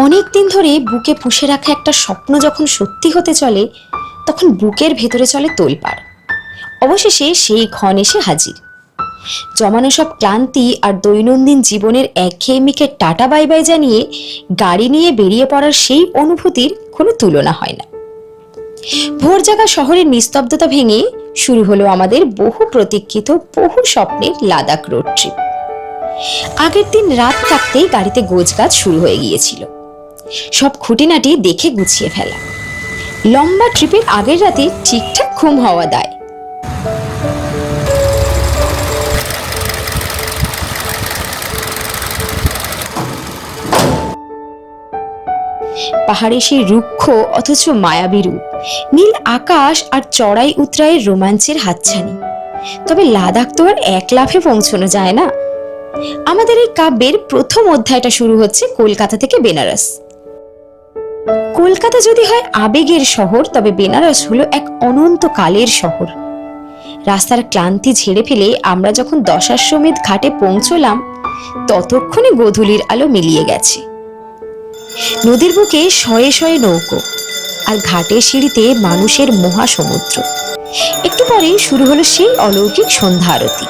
অনেক দিন ধরে বুকে পুষে রাখা একটা স্বপ্ন যখন সত্যি হতে চলে তখন বুকের ভেতরে চলে তোলপাড়। অবশেষে সেই ক্ষণ এসে হাজির। জমানো সব ক্লান্তি আর দৈনন্দিন জীবনের একঘেয়েমিকে টাটা বাই বাই জানিয়ে গাড়ি নিয়ে বেরিয়ে পড়ার সেই অনুভূতির কোনো তুলনা হয় না। ভোর জাগা শহরের নিস্তব্ধতা ভেঙে শুরু হলো আমাদের বহু প্রতীক্ষিত বহু স্বপ্নের লাদাখ রোড ট্রিপ। আগের দিন রাত থাকতেই গাড়িতে গোছগাছ শুরু হয়ে গিয়েছিল, সব খুঁটিনাটি দেখে গুছিয়ে ফেলা। লম্বা ট্রিপের আগের রাতে ঠিকঠাক ঘুম হওয়া দায়। পাহাড়ে সেই রুক্ষ অথচ মায়াবী রূপ, নীল আকাশ আর চড়াই উতরাইয়ের রোমাঞ্চের হাতছানি। তবে লাদাখ তো আর এক লাফে পৌঁছানো যায় না। আমাদের এই কাব্যের প্রথম অধ্যায়টা শুরু হচ্ছে কলকাতা থেকে বেনারস। কলকাতা যদি হয় আবেগের শহর, তবে বেনারস হলো এক অনন্তকালের শহর। রাস্তার ক্লান্তি ঝেড়ে ফেলে আমরা যখন দশাশ্বমেধ ঘাটে পৌঁছলাম ততক্ষণে গোধূলির আলো মিলিয়ে গেছে। নদীর বুকে শয়ে শয়ে নৌকো আর ঘাটের সিঁড়িতে মানুষের মহাসমুদ্র। একটু পরেই শুরু হলো সেই অলৌকিক সন্ধ্যা আরতি।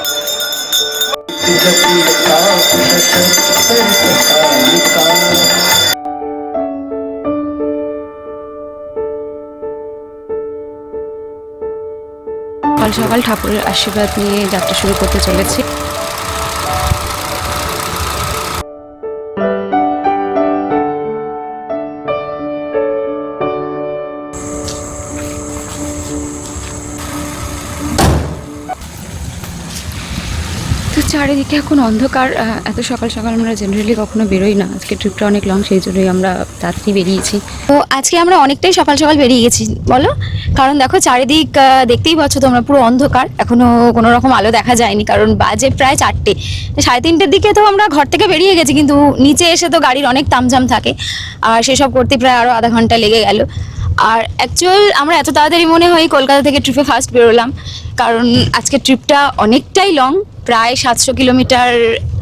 সকাল সকাল ঠাকুরের আশীর্বাদ নিয়ে যাত্রা শুরু করতে চলেছি। তো চারিদিকে এখন অন্ধকার। এত সকাল সকাল আমরা জেনারেলি কখনো বেরোই না, আজকে ট্রিপটা অনেক লং, সেই জন্যই আমরা তাড়াতাড়ি বেরিয়েছি। তো আজকে আমরা অনেকটাই সকাল সকাল বেরিয়ে গেছি বলো, কারণ দেখো চারিদিক দেখতেই পাচ্ছ তোমরা, পুরো অন্ধকার, এখনো কোনো রকম আলো দেখা যায়নি। কারণ বাজে প্রায় 4টে, 3:30-র দিকে তো আমরা ঘর থেকে বেরিয়ে গেছি, কিন্তু নিচে এসে তো গাড়ির অনেক তামঝাম থাকে, আর সেসব করতে প্রায় আরো আধা ঘন্টা লেগে গেল। আর অ্যাকচুয়াল আমরা এত তাড়াতাড়ি মনে হয় কলকাতা থেকে ট্রিপে ফার্স্ট বেরোলাম, কারণ আজকে ট্রিপটা অনেকটাই লং, প্রায় 700 কিলোমিটার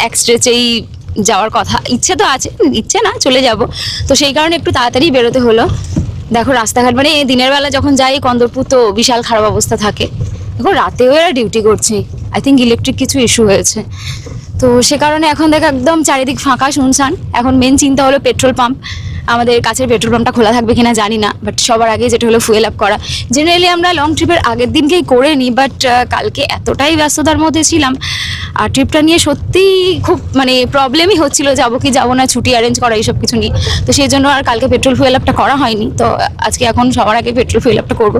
এক স্ট্রেচেই যাওয়ার কথা। ইচ্ছে তো আছে, ইচ্ছে না চলে যাব, তো সেই কারণে একটু তাড়াতাড়ি বেরোতে হলো। দেখো রাস্তাঘাট, মানে দিনের বেলা যখন যাই কন্দরপুর তো বিশাল খারাপ অবস্থা থাকে, দেখো রাতেও এরা ডিউটি করছে। আই থিঙ্ক ইলেকট্রিক কিছু ইস্যু হয়েছে, তো সে কারণে এখন দেখো একদম চারিদিক ফাঁকা শুনশান। এখন মেন চিন্তা হলো পেট্রোল পাম্প। আমাদের কাছের পেট্রোল পাম্পটা খোলা থাকবে কিনা জানি না, বাট সবার আগে যেটা হলো ফুয়েল আপ করা। জেনারেলি আমরা লং ট্রিপের আগের দিনকেই করে নিই, বাট কালকে এতটাই ব্যস্ততার মধ্যে ছিলাম আর ট্রিপটা নিয়ে সত্যিই খুব মানে প্রবলেমই হচ্ছিল, যাবো কি যাবো না, ছুটি অ্যারেঞ্জ করা এইসব কিছু নিয়ে। তো সেই জন্য আর কালকে পেট্রোল ফুয়েল আপটা করা হয়নি। তো আজকে এখন সবার আগে পেট্রোল ফুয়েল আপটা করবো।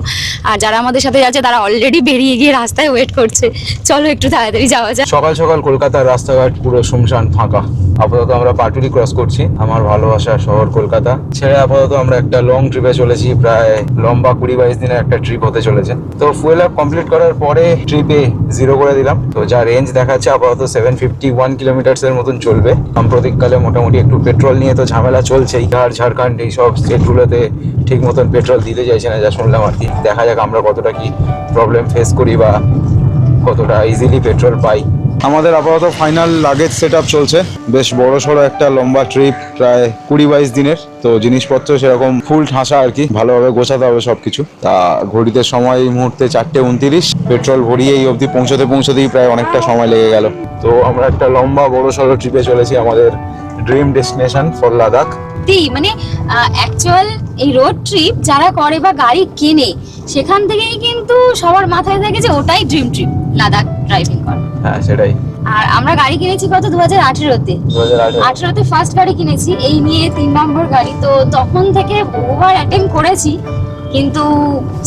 আর যারা আমাদের সাথে যাচ্ছে তারা অলরেডি বেরিয়ে গিয়ে রাস্তায় ওয়েট করছে। চলো একটু তাড়াতাড়ি যাওয়া যায়। সকাল সকাল কলকাতার রাস্তাঘাট পুরো শুনশান ফাঁকা। আপাতত আমরা পাটুলি ক্রস করছি, আমার ভালোবাসার শহর কলকাতা ছেড়ে আপাতত আমরা একটা লং ট্রিপে চলেছি। প্রায় লম্বা 20-22 দিনের একটা ট্রিপ হতে চলেছে। তো ফুয়েল আপ কমপ্লিট করার পরে ট্রিপে 0 করে দিলাম। তো যা রেঞ্জ দেখাচ্ছে আপাতত 751 কিলোমিটার্স এর মতন চলবে। সাম্প্রতিককালে মোটামুটি একটু পেট্রোল নিয়ে তো ঝামেলা চলছে, বিহার ঝাড়খণ্ড এইসব স্টেটগুলোতে ঠিক মতন পেট্রোল দিতে চাইছে না, যা শুনলাম আর কি। দেখা যাক আমরা কতটা কি প্রবলেম ফেস করি বা কতটা ইজিলি পেট্রোল পাই। আমাদের আপাতত ফাইনাল লাগেজ সেট আপ চলছে। বেশ বড় সড়ো একটা লম্বা ট্রিপ, প্রায় 20-22 দিনের। তো জিনিসপত্র সেরকম ফুল ঠাসা আর কি, ভালোভাবে গোছাতে হবে সবকিছু। তা ঘড়িতে সময় এই মুহূর্তে 4:29। পেট্রোল ভরিয়ে এই অবধি পৌঁছতেই প্রায় অনেকটা সময় লেগে গেল। তো আমরা একটা লম্বা বড় সড়ো ট্রিপে চলেছি, আমাদের ড্রিম ডেস্টিনেশন ফর লাদাখ। মানে অ্যাকচুয়াল এই রোড ট্রিপ যারা করে বা গাড়ি কেনে, সেখান থেকেই কিন্তু সবার মাথায় থাকে যে ওটাই ড্রিম ট্রিপ, লাদাখ ড্রাইভিং করা। হ্যাঁ সেটাই। আর আমরা গাড়ি কিনেছি কত 2018-তে ফার্স্ট গাড়ি কিনেছি, এই নিয়ে 3 নম্বর গাড়ি। তো তখন থেকে বহুবার অ্যাটেম্প করেছি, কিন্তু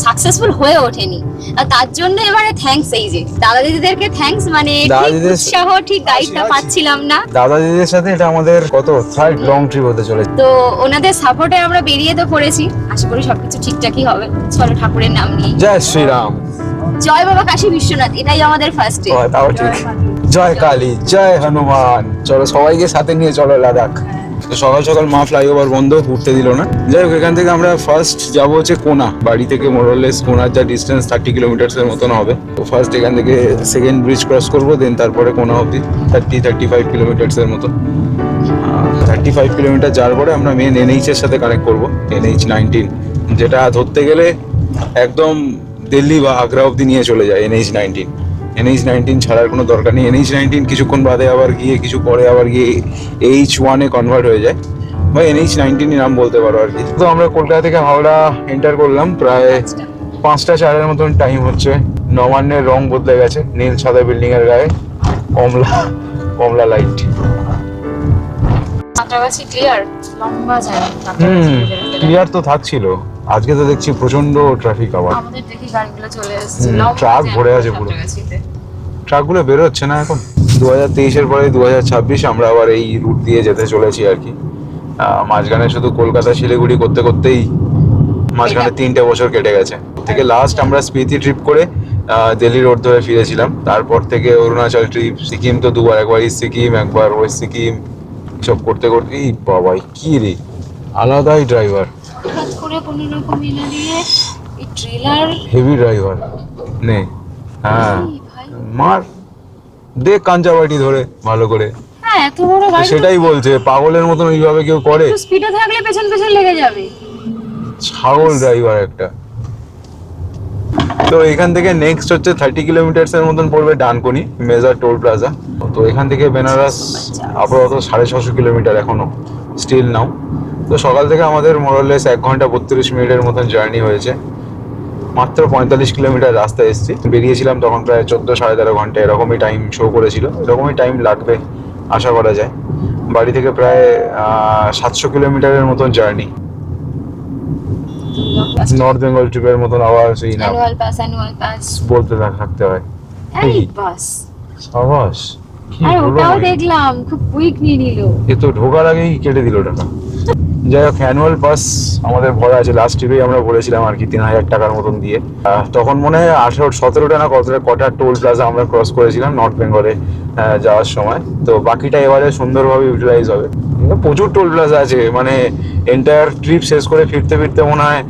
সাকসেসফুল হয়ে ওঠেনি। আর তার জন্য এবারে থ্যাঙ্কস এই যে দাদা দিদিদেরকে থ্যাঙ্কস, মানে উৎসাহ ঠিক গাইডটা পাচ্ছিলাম না। দাদা দিদিদের সাথে এটা আমাদের কত 3rd লং ট্রিপ হতে চলেছে। তো ওনাদের সাপোর্টে আমরা বেরিয়ে তো পড়েছি, আশা করি সবকিছু ঠিকঠাকই হবে। চলো ঠাকুরের নাম নিয়ে জয় শ্রীরাম, জয় বাবা কাশী বিশ্বনাথ, এটাই আমাদের ফার্স্ট ডে। তাও ঠিক। জয় কালী, জয় হনুমান। চলো সবাইকে সাথে নিয়ে চলো লাদাখ। তো সকাল সকাল মা ফ্লাইওভার বন্ধ, উঠতে দিল না। যাই হোক, এখান থেকে আমরা ফার্স্ট যাবো হচ্ছে কোনা। বাড়ি থেকে মোরলেস কোনার যা ডিস্টেন্স 30 কিলোমিটার্স এর মতন হবে। তো ফার্স্ট এখান থেকে সেকেন্ড ব্রিজ ক্রস করবো, দেন তারপরে কোনা অবধি 30-35 কিলোমিটার্স এর মতো। 30 35 কিলোমিটার যাওয়ার পরে আমরা মেন NH এর সাথে কানেক্ট করব, NH19, যেটা ধরতে গেলে একদম দিল্লি বা আগ্রা অব্দি নিয়ে চলে যায় NH19 ছাড়ার কোনো দরকার নেই। NH19 কিছুক্ষণ বাদে আবার গিয়ে কিছু পরে আবার গিয়ে H1 এ কনভার্ট হয়ে যায়, বা NH19 নাম বলতে পারো আর কি। তো আমরা কলকাতা থেকে হাওড়া এন্টার করলাম, প্রায় 5টা 4-এর মতন টাইম হচ্ছে। নবান্নের রং বদলে গেছে, নীল সাদা বিল্ডিং এর গায়ে কমলা লাইট। সাঁতরাগাছি ক্লিয়ার, লম্বা জায়গা। ক্লিয়ার তো থাকছিল, আজকে তো দেখছি প্রচন্ড ট্রাফিক আবার। আমাদের দেখি গাড়িগুলো চলে এসেছে, ট্রাক ভরে আছে পুরো। ট্রাকগুলো বেরোচ্ছে না এখন। 2023-এর পরে 2026 আমরা আবার এই রুট দিয়ে যেতে চলেছি আর কি। মাঝখানে শুধু কলকাতা শিলিগুড়ি করতে করতেই মাঝখানে 3টে বছর কেটে গেছে। থেকে লাস্ট আমরা স্পিতি ট্রিপ করে দিল্লি রোড ধরে ফিরেছিলাম। তারপর থেকে অরুণাচল ট্রিপ, সিকিম তো দুবার, একবার ইস্ট সিকিম, একবার ওয়েস্ট সিকিম, সব করতে করতে বাবাই কি রে, আলাদাই ড্রাইভার, হঠাৎ করে কোনো রকম এনে দিয়ে এই ট্রেলার। হেভি ড্রাইভার নে। হ্যাঁ মার দে কাঞ্চাবাটি ধরে ভালো করে। হ্যাঁ, এত বড় গাড়ি সেটাই বলছে, পাগলের মতন ওইভাবে কেউ করে? স্পিডে থাকলে পেছন পেছন লেগে যাবে। ছাগল ড্রাইভার একটা। তো এখান থেকে নেক্সট হচ্ছে 30 কিলোমিটার্স এর মতন পড়বে ডানকুনি মেজর টোল প্লাজা। তো এখান থেকে বেনারস আপাতত 650 কিলোমিটার এখনো স্টিল নাও। তো সকাল থেকে আমাদের মোরলেস 1 ঘন্টা 32 মিনিটের মতন জার্নি হয়েছে। মাত্র 45 কিলোমিটার রাস্তা এসেছি, বেরিয়েছিলাম তখন প্রায় 14-13.5 ঘন্টা এরকমই টাইম শো করেছিল। এরকমই টাইম লাগবে আশা করা যায়। বাড়ি থেকে প্রায় 700 কিলোমিটারের মতন জার্নি। নর্থ বেঙ্গল ট্রিপের মতন আবার সেই না অ্যানুয়াল পাস বলতে থাকতে হয়। এই বাস। সাবাস, কি আর হলো ওটাও ভাই? দেখলাম খুব কুইক নিয়ে নিল। এ তো ঢোকার আগেই কেটে দিল টাকা। যাই হোক, অ্যানুয়াল পাস আমাদের ভরা আছে। লাস্ট ট্রিপেই আমরা ভরেছিলাম আর কি 3000 টাকার মতন দিয়ে। তখন মনে হয় 18-17টা না কটা টোল প্লাজা আমরা ক্রস করেছিলাম নর্থ বেঙ্গলে যাওয়ার সময়। তো বাকিটা এবারে সুন্দরভাবে ইউটিলাইজ হবে। প্রচুর টোল প্লাজা আছে, মানে এন্টায়ার ট্রিপ শেষ করে ফিরতে ফিরতে মনে হয়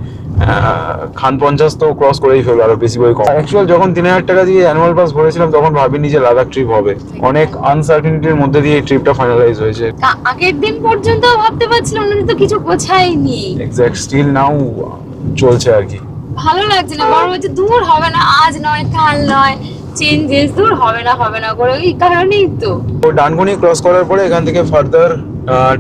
খান 50 তো ক্রস করেই ফেলবো, আরো বেশি বই কম। অ্যাকচুয়াল যখন 3000 টাকা দিয়ে অ্যানুয়াল পাস ভরেছিলাম তখন ভাবিনি যে লাদাখ ট্রিপ হবে। অনেক আনসার্টিনিটির মধ্যে দিয়ে এই ট্রিপটা ফাইনালাইজ হয়েছে। আগের দিন পর্যন্ত ভাবতে পারছিলাম না, তো কিছু গোছাইনি। এক্স্যাক্ট স্টিল নাও চলছে আর কি। ভালো লাগছে না, বড় হচ্ছে দূর হবে না, আজ নয় কাল নয়, চেঞ্জেস দূর হবে না করে এই কারণেই তো। তো ডানকুনি ক্রস করার পরে এখান থেকে ফার্দার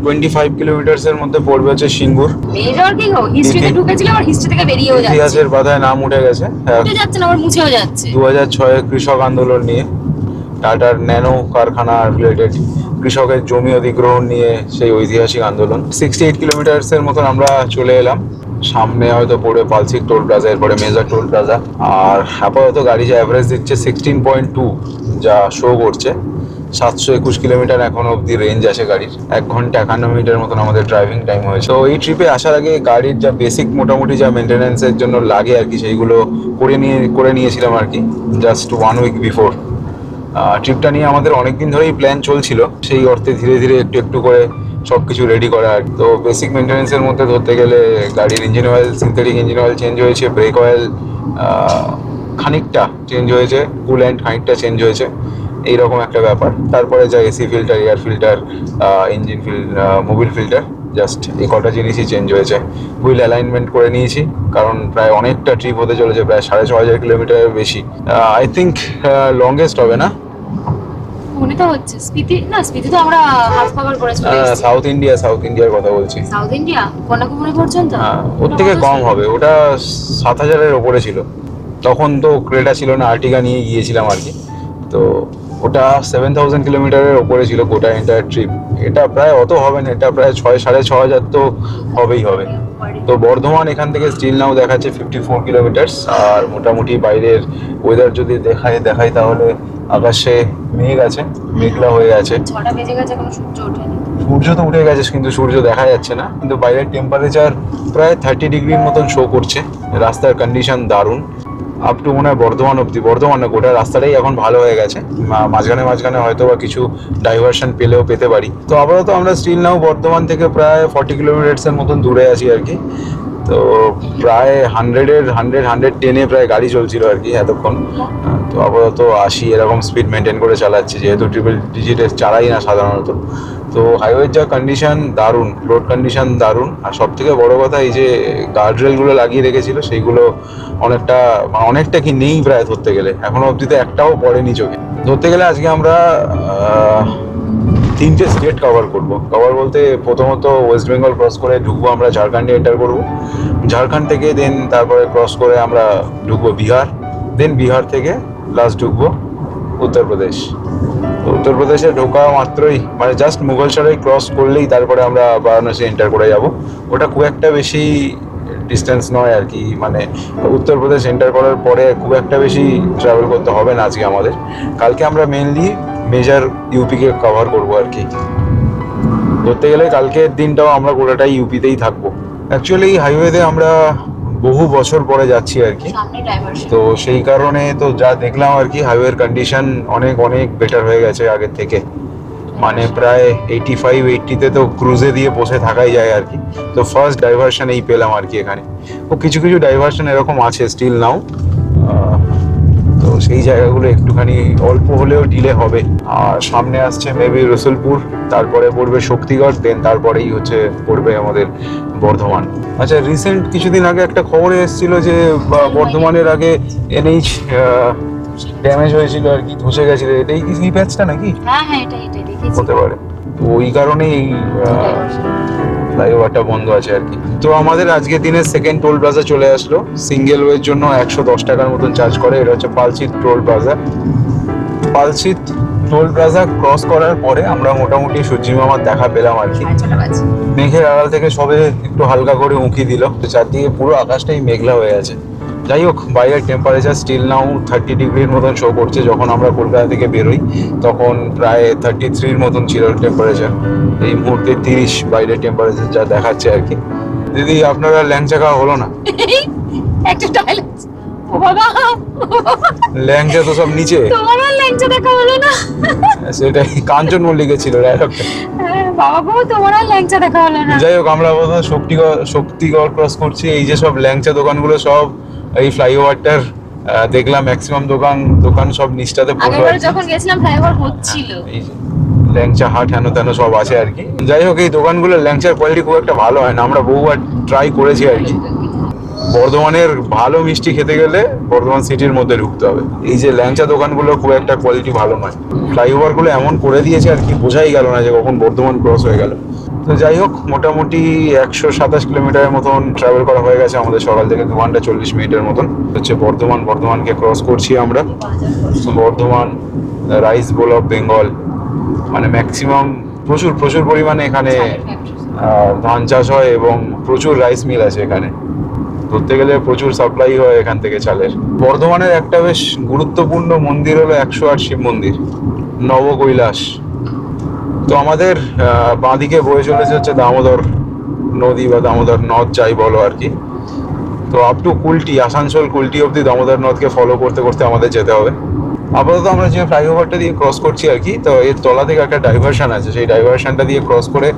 25 কিলোমিটার্স এর মধ্যে পড়বে হচ্ছে সিঙ্গুর। মেজর কিং হিস্ট্রিতে ঢুকেছিল, আর হিস্ট্রি থেকে বেরিয়েও যাচ্ছে। ইতিহাসের পাতায় নাম উঠে গেছে। উঠে যাচ্ছে না, আবার মুছেও যাচ্ছে। 2006 কৃষক আন্দোলন নিয়ে, টাটার ন্যানো কারখানা রিলেটেড, কৃষকের জমি অধিগ্রহণ নিয়ে সেই ঐতিহাসিক আন্দোলন। 68 কিলোমিটার্স এর মতন আমরা চলে এলাম। সামনে হয়তো পড়বে পালসিক টোল প্লাজা, এরপরে মেজর টোল প্লাজা। আর আপাতত গাড়ি যে অ্যাভারেজ দিচ্ছে 16.2 যা শো করছে। 721 কিলোমিটার এখনো অব্দি রেঞ্জ আছে গাড়ির। 1 ঘন্টা 51 মিনিটের মতন আমাদের ড্রাইভিং টাইম হয়েছে। তো এই ট্রিপে আসার আগে গাড়ির যা বেসিক মোটামুটি যা মেনটেন্যান্সের জন্য লাগে আর কি, সেইগুলো করে নিয়েছিলাম আর কি জাস্ট 1 উইক বিফোর। ট্রিপটা নিয়ে আমাদের অনেকদিন ধরেই প্ল্যান চলছিল, সেই অর্থে ধীরে ধীরে একটু করে সব কিছু রেডি করা। তো বেসিক মেনটেন্যান্সের মধ্যে ধরতে গেলে গাড়ির engine oil, synthetic engine oil change হয়েছে, ব্রেক অয়েল খানিকটা চেঞ্জ হয়েছে, কুল্যান্ট খানিকটা চেঞ্জ হয়েছে, এইরকম একটা ব্যাপার। তারপরে যা AC filter, air filter, engine Mobil filter, just এই কটা জিনিসই চেঞ্জ হয়েছে। হুইল অ্যালাইনমেন্ট করে নিয়েছি, কারণ প্রায় অনেকটা ট্রিপ হতে চলেছে, প্রায় 6500 কিলোমিটারের বেশি। আই থিঙ্ক লংগেস্ট হবে না? মনে তো হচ্ছে স্পিতি তো আমরা হাফ কভার করে চলে এসেছি। সাউথ ইন্ডিয়ার কথা বলছি। সাউথ ইন্ডিয়া কন্যাকুমারী পর্যন্ত? ওর থেকে কম হবে, ওটা 7000-এর ওপরে ছিল। তখন তো ক্রেটা ছিল না, আর্টিগা নিয়ে গিয়েছিলাম আর কি। তো ওটা 7000 কিলোমিটারের ওপরে ছিল গোটা এন্টায়ার ট্রিপ। এটা প্রায় অত হবে না, এটা প্রায় 6-6500 তো হবেই হবে। তো বর্ধমান এখান থেকে স্টিল নাও দেখাচ্ছে 54 কিলোমিটার্স। আর মোটামুটি বাইরের ওয়েদার যদি দেখাই তাহলে আকাশে মেঘ আছে, মেঘলা হয়ে আছে। 6টা বেজে গেছে, কোনো সূর্য ওঠেনি। সূর্য তো উঠে গেছে কিন্তু সূর্য দেখা যাচ্ছে না। কিন্তু বাইরের টেম্পারেচার প্রায় 30 ডিগ্রির মতন শো করছে। রাস্তার কন্ডিশন দারুণ, আপ টু মনে হয় বর্ধমান না, গোটা রাস্তাটাই এখন ভালো হয়ে গেছে। মাঝখানে হয়তো বা কিছু ডাইভারশন পেতে পারি। তো আপাতত আমরা স্টিল নাও বর্ধমান থেকে প্রায় 40 কিলোমিটার্সের মতন দূরে আছি আর কি। তো প্রায় 110-এ প্রায় গাড়ি চলছিল আর কি এতক্ষণ। তো আপাতত 80 এরকম স্পিড মেনটেন করে চালাচ্ছি, যেহেতু ট্রিপল ডিজিটে চালাই না সাধারণত। তো হাইওয়ের যা কন্ডিশন দারুণ, রোড কন্ডিশন দারুণ। আর সব থেকে বড় কথা, এই যে গার্ডরেলগুলো লাগিয়ে রেখেছিল সেইগুলো অনেকটা কি নেই প্রায় ধরতে গেলে, এখনো অবধি তো একটাও পড়েনি চোখে। ধরতে গেলে আজকে আমরা 3টে স্টেট কভার বলতে প্রথমত ওয়েস্ট বেঙ্গল ক্রস করে ঢুকবো আমরা, ঝাড়খণ্ডে এন্টার করবো। ঝাড়খণ্ড থেকে দেন তারপরে ক্রস করে আমরা ঢুকবো বিহার, দেন বিহার থেকে লাস্ট ঢুকবো উত্তরপ্রদেশ। তো উত্তরপ্রদেশে ঢোকা মাত্রই মানে জাস্ট মুঘলসরাই ক্রস করলেই তারপরে আমরা বারাণসী এন্টার করে যাব। ওটা খুব একটা বেশি ডিস্টেন্স নয় আর কি, মানে উত্তরপ্রদেশ এন্টার করার পরে খুব একটা বেশি ট্রাভেল করতে হবে না আজকে আমাদের। কালকে আমরা মেনলি মেজর ইউপিকে কভার করবো আর কি। ধরতে গেলে কালকের দিনটাও আমরা গোটাটাই ইউপিতেই থাকবো। অ্যাকচুয়ালি হাইওয়েতে আমরা বহু বছর পরে যাচ্ছি আর কি, তো সেই কারণে তো যা দেখলাম আর কি, হাইওয়ের কন্ডিশন অনেক অনেক বেটার হয়ে গেছে আগের থেকে। মানে প্রায় 85-80তে তো ক্রুজে দিয়ে বসে থাকাই যায় আর কি। তো ফার্স্ট ডাইভারশন এই পেলাম আর কি এখানে। ও কিছু কিছু ডাইভারশন এরকম আছে স্টিল নাও, তো সেই জায়গাগুলো একটুখানি অল্প হলেও ডিলে হবে। আর সামনে আসছে মেবি রসুলপুর, তারপরে পড়বে শক্তিগড়, দেন তারপরেই পড়বে আমাদের বর্ধমান। আচ্ছা, রিসেন্ট কিছুদিন আগে একটা খবরে এসেছিল যে বর্ধমানের আগে NH ড্যামেজ হয়েছিল আর কি, ধসে গেছিল। এটাই কি সেই প্যাচটা নাকি? হ্যাঁ এটাই দেখেছি। হতে পারে, তো ওই কারণেই ফ্লাইওভারটা বন্ধ আছে আর কি। তো আমাদের আজকের দিনের সেকেন্ড টোল প্লাজা চলে আসলো। সিঙ্গেল ওয়ের জন্য 110 টাকার মতন চার্জ করে। এটা হচ্ছে Palsit toll plaza. Palsit toll plaza cross করার পরে আমরা মোটামুটি সূর্যি মামার দেখা পেলাম আর কি। মেঘের আড়াল থেকে সবে একটু হালকা করে উঁকি দিল, চারদিকে পুরো আকাশটাই মেঘলা হয়ে আছে। যাই হোক, বাইরের টেম্পারেচার স্টিল নাও 30 ডিগ্রির মতন শো করছে। যখন আমরা কলকাতা থেকে বেরোই তখন প্রায় 33-র মতন ছিল টেম্পারেচার। এই মুহূর্তে 30 বাইরের টেম্পারেচার যা দেখাচ্ছে আর কি। দিদি, আপনারা ল্যাংচা খাওয়া হলো না? একটা ডায়লগ, ও বাবা ল্যাংচা তো সব নিচে, তোমার আর ল্যাংচা দেখা হলো না। সেটাই কাঞ্চন মল্লিকের ছিল ডায়লগটা। বাবা গো, তোমার আর ল্যাংচা দেখা হলো না। যাই হোক, আমরা বোধহয় শক্তিগড় ক্রস করছি। এই যে সব ল্যাংচা দোকানগুলো সব এই ফ্লাইওভারটার দেখলাম ম্যাক্সিমাম দোকান সব নিচটাতে পড়লো। আগেরবার যখন গেছিলাম ফ্লাইওভার হচ্ছিল। এই যে ল্যাংচা হাট হেন তেন সব আছে আর কি। যাই হোক, এই দোকানগুলোর ল্যাংচার কোয়ালিটি খুব একটা ভালো হয় না। আমরা বহুবার ট্রাই করেছি আর কি। বর্ধমানের ভালো মিষ্টি খেতে গেলে বর্ধমান সিটির মধ্যে ঢুকতে হবে। এই যে ল্যাংচা দোকানগুলো খুব একটা কোয়ালিটি ভালো নয়। ফ্লাইওভারগুলো এমন করে দিয়েছে আর কি, বোঝাই গেল না যে কখন বর্ধমান ক্রস হয়ে গেল। তো যাই হোক, মোটামুটি 127 কিলোমিটারের মতন ট্রাভেল করা হয়ে গেছে আমাদের সকাল থেকে। 2 ঘন্টা 40 মিনিটের মতন হচ্ছে বর্ধমানকে ক্রস করছি আমরা। Bardhaman rice bowl of Bengal, মানে ম্যাক্সিমাম প্রচুর পরিমাণে এখানে ধান চাষ হয় এবং প্রচুর রাইস মিল আছে এখানে। ধরতে গেলে প্রচুর সাপ্লাই হয় এখান থেকে চালের। বর্ধমানের একটা বেশ গুরুত্বপূর্ণ মন্দির হলো 108 শিব মন্দির, নবকৈলাস। তো আমাদের বাঁদিকে বয়ে চলেছে হচ্ছে দামোদর নদী বা দামোদর নদ যাই বলো আর কি। তো আপ টু কুলটি, আসানসোল কুলটি অব্দি দামোদর নদকে ফলো করতে করতে আমাদের যেতে হবে। আপাতত আমরা যে ফ্লাইওভারটা দিয়ে ক্রস করছি আর কি, তো এর তলা থেকে একটা ডাইভারশন আছে। সেই ডাইভারশনটা দিয়ে ক্রস করে